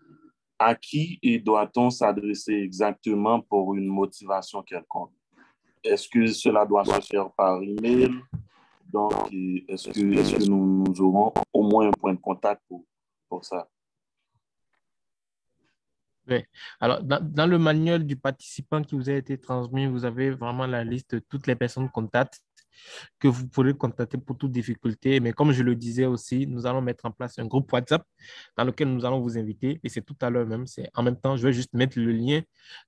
à qui doit-on s'adresser exactement pour une motivation quelconque? Est-ce que cela doit se faire par email? Donc, est-ce que nous aurons au moins un point de contact pour ça? Oui. Alors, dans le manuel du participant qui vous a été transmis, vous avez vraiment la liste de toutes les personnes contacts que vous pourrez contacter pour toute difficulté. Mais comme je le disais aussi, nous allons mettre en place un groupe WhatsApp dans lequel nous allons vous inviter. Et c'est tout à l'heure même. En même temps, je vais juste mettre le lien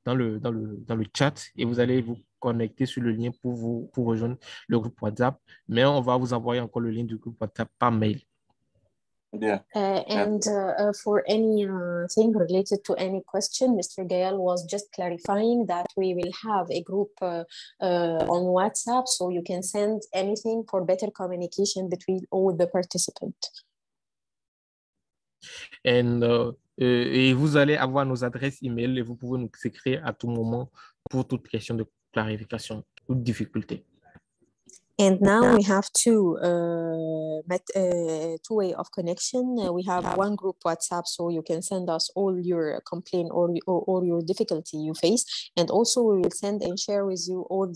dans le chat et vous allez vous connecter sur le lien pour rejoindre le groupe WhatsApp. Mais on va vous envoyer encore le lien du groupe WhatsApp par mail. Yeah. For anything related to any question, Mr. Gael was just clarifying that we will have a group on WhatsApp, so you can send anything for better communication between all the participants. Et vous allez avoir nos adresses email et vous pouvez nous écrire à tout moment pour toute question de clarification, toute difficulté. And now we have two way of connection. We have one group WhatsApp, so you can send us all your complaint or your difficulty you face, and also we will send and share with you all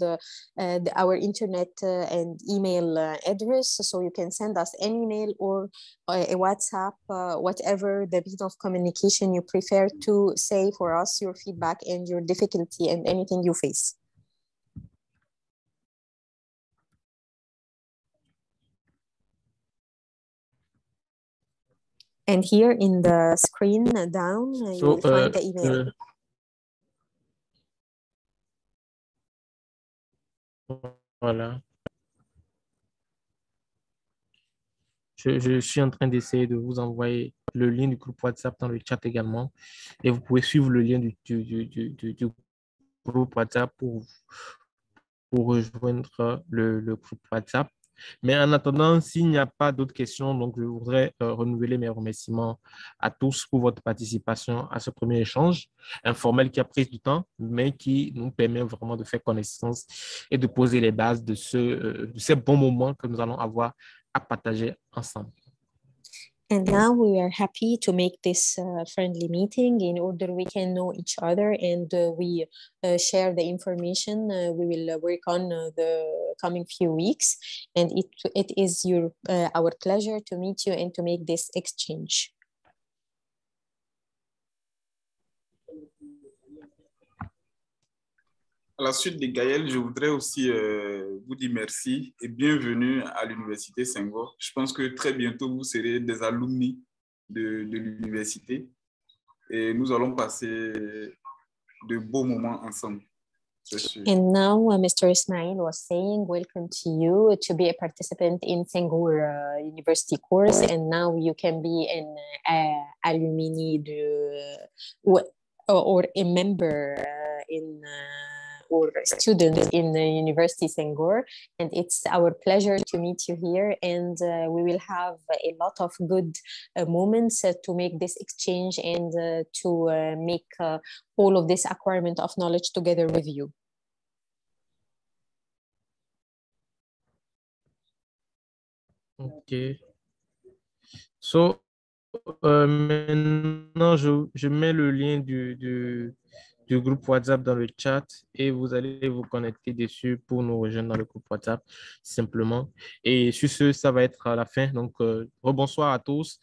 our internet and email address, so you can send us an email or a WhatsApp, whatever the means of communication you prefer to say for us your feedback and your difficulty and anything you face. And here in the screen down, you will find the email. Voilà. Je suis en train d'essayer de vous envoyer le lien du groupe WhatsApp dans le chat également. Et vous pouvez suivre le lien du groupe WhatsApp pour rejoindre le groupe WhatsApp. Mais en attendant, s'il n'y a pas d'autres questions, donc je voudrais renouveler mes remerciements à tous pour votre participation à ce premier échange informel qui a pris du temps, mais qui nous permet vraiment de faire connaissance et de poser les bases de ces bons moments que nous allons avoir à partager ensemble. And now we are happy to make this friendly meeting in order we can know each other and we share the information we will work on the coming few weeks. And it is our pleasure to meet you and to make this exchange. À la suite de Gaël, je voudrais aussi vous dire merci et bienvenue à l'Université Senghor. Je pense que très bientôt, vous serez des alumni de l'université et nous allons passer de beaux moments ensemble. And now Mr. Ismail was saying, welcome to you to be a participant in Senghor University course, and now you can be an alumni or a member in or student in the University Senghor, and it's our pleasure to meet you here, and we will have a lot of good moments to make this exchange and to make all of this acquirement of knowledge together with you. Okay. So, maintenant, je mets le lien du groupe WhatsApp dans le chat et vous allez vous connecter dessus pour nous rejoindre dans le groupe WhatsApp simplement. Et sur ce, ça va être à la fin. Donc, rebonsoir à tous.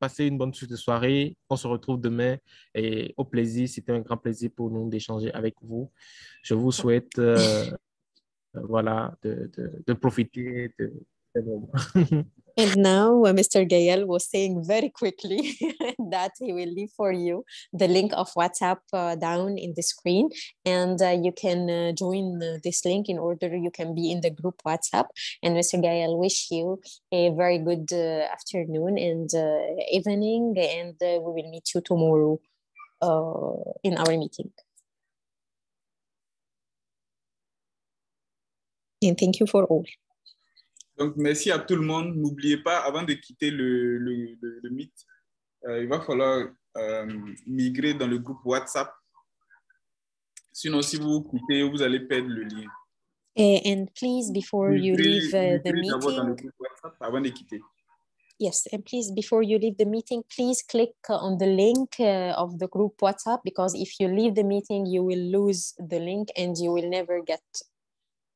Passez une bonne suite de soirée. On se retrouve demain et au plaisir. C'était un grand plaisir pour nous d'échanger avec vous. Je vous souhaite voilà, de profiter de ce moment. And now Mr. Gael was saying very quickly that he will leave for you the link of WhatsApp down in the screen, and you can join this link in order you can be in the group WhatsApp. And Mr. Gael wish you a very good afternoon and evening, and we will meet you tomorrow in our meeting. And thank you for all. Donc, merci à tout le monde. N'oubliez pas, avant de quitter le Meet, il va falloir migrer dans le groupe WhatsApp. Sinon, si vous quittez, vous allez perdre le lien. And please, before you leave the meeting, dans le groupe WhatsApp avant de quitter. Yes, and please, before you leave the meeting, please click on the link of the group WhatsApp, because if you leave the meeting, you will lose the link and you will never get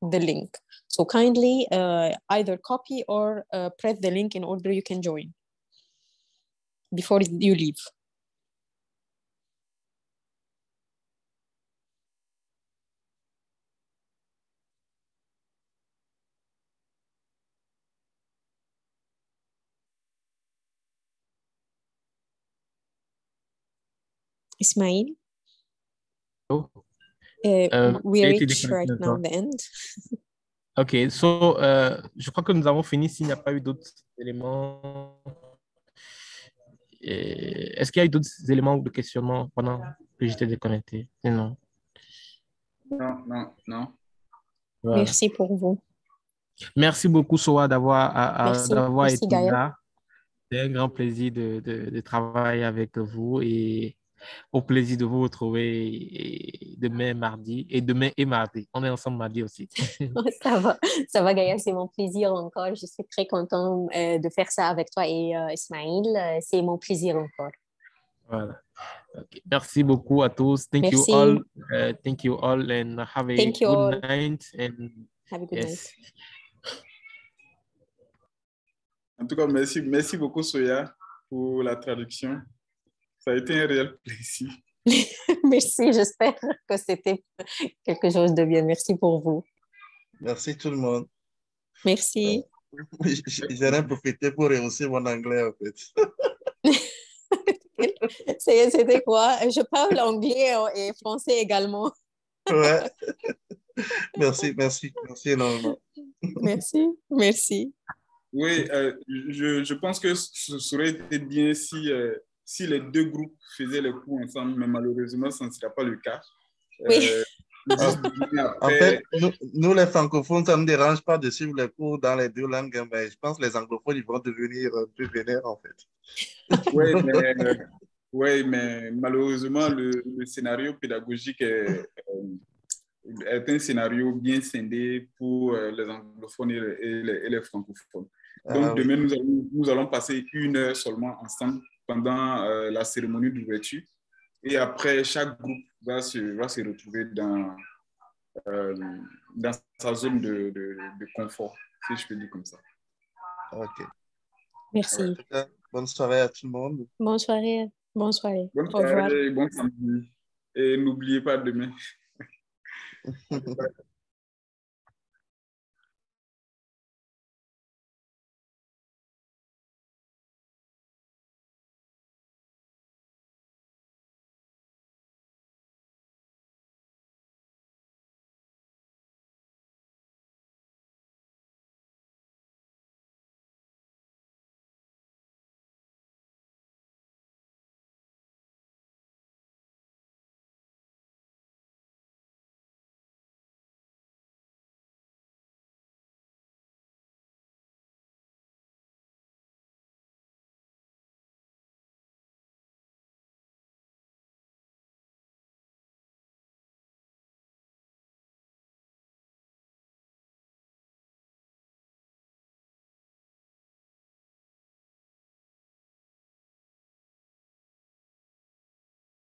the link. So kindly either copy or press the link in order you can join before you leave. Ismail? Oh. We reach right now the end. OK, so je crois que nous avons fini s'il n'y a pas eu d'autres éléments. Est-ce qu'il y a eu d'autres éléments de questionnement pendant que j'étais déconnecté? Non. Non. Voilà. Merci pour vous. Merci beaucoup, Soa, d'avoir été Gaël. là. C'est un grand plaisir de travailler avec vous et au plaisir de vous retrouver demain mardi et demain et mardi. On est ensemble mardi aussi. Ça va, Gaël, c'est mon plaisir encore. Je suis très contente de faire ça avec toi et Ismail. C'est mon plaisir encore. Voilà. Okay. Merci beaucoup à tous. Thank you all. Thank you all and have a good night. And have a good night. En tout cas, merci beaucoup, Soya, pour la traduction. Ça a été un réel plaisir. Merci, j'espère que c'était quelque chose de bien. Merci pour vous. Merci tout le monde. Merci. J'aurais profité pour rehausser mon anglais, en fait. C'était quoi? Je parle anglais et français également. Ouais. Merci énormément. Merci. Oui, je pense que ce aurait été bien si les deux groupes faisaient les cours ensemble, mais malheureusement, ça ne sera pas le cas. Oui. En fait, nous, les francophones, ça ne nous dérange pas de suivre les cours dans les deux langues, mais je pense que les anglophones, ils vont devenir un peu vénères, en fait. Oui, mais malheureusement, le scénario pédagogique est un scénario bien scindé pour les anglophones et les francophones. Donc, demain, nous allons passer 1 heure seulement ensemble pendant la cérémonie d'ouverture. Et après, chaque groupe va se retrouver dans sa zone de confort, si je peux dire comme ça. OK. Merci. En tout cas, bonne soirée à tout le monde. Bonne soirée. Bonne soirée. Bonne Au revoir. soirée, bon samedi. Et n'oubliez pas demain.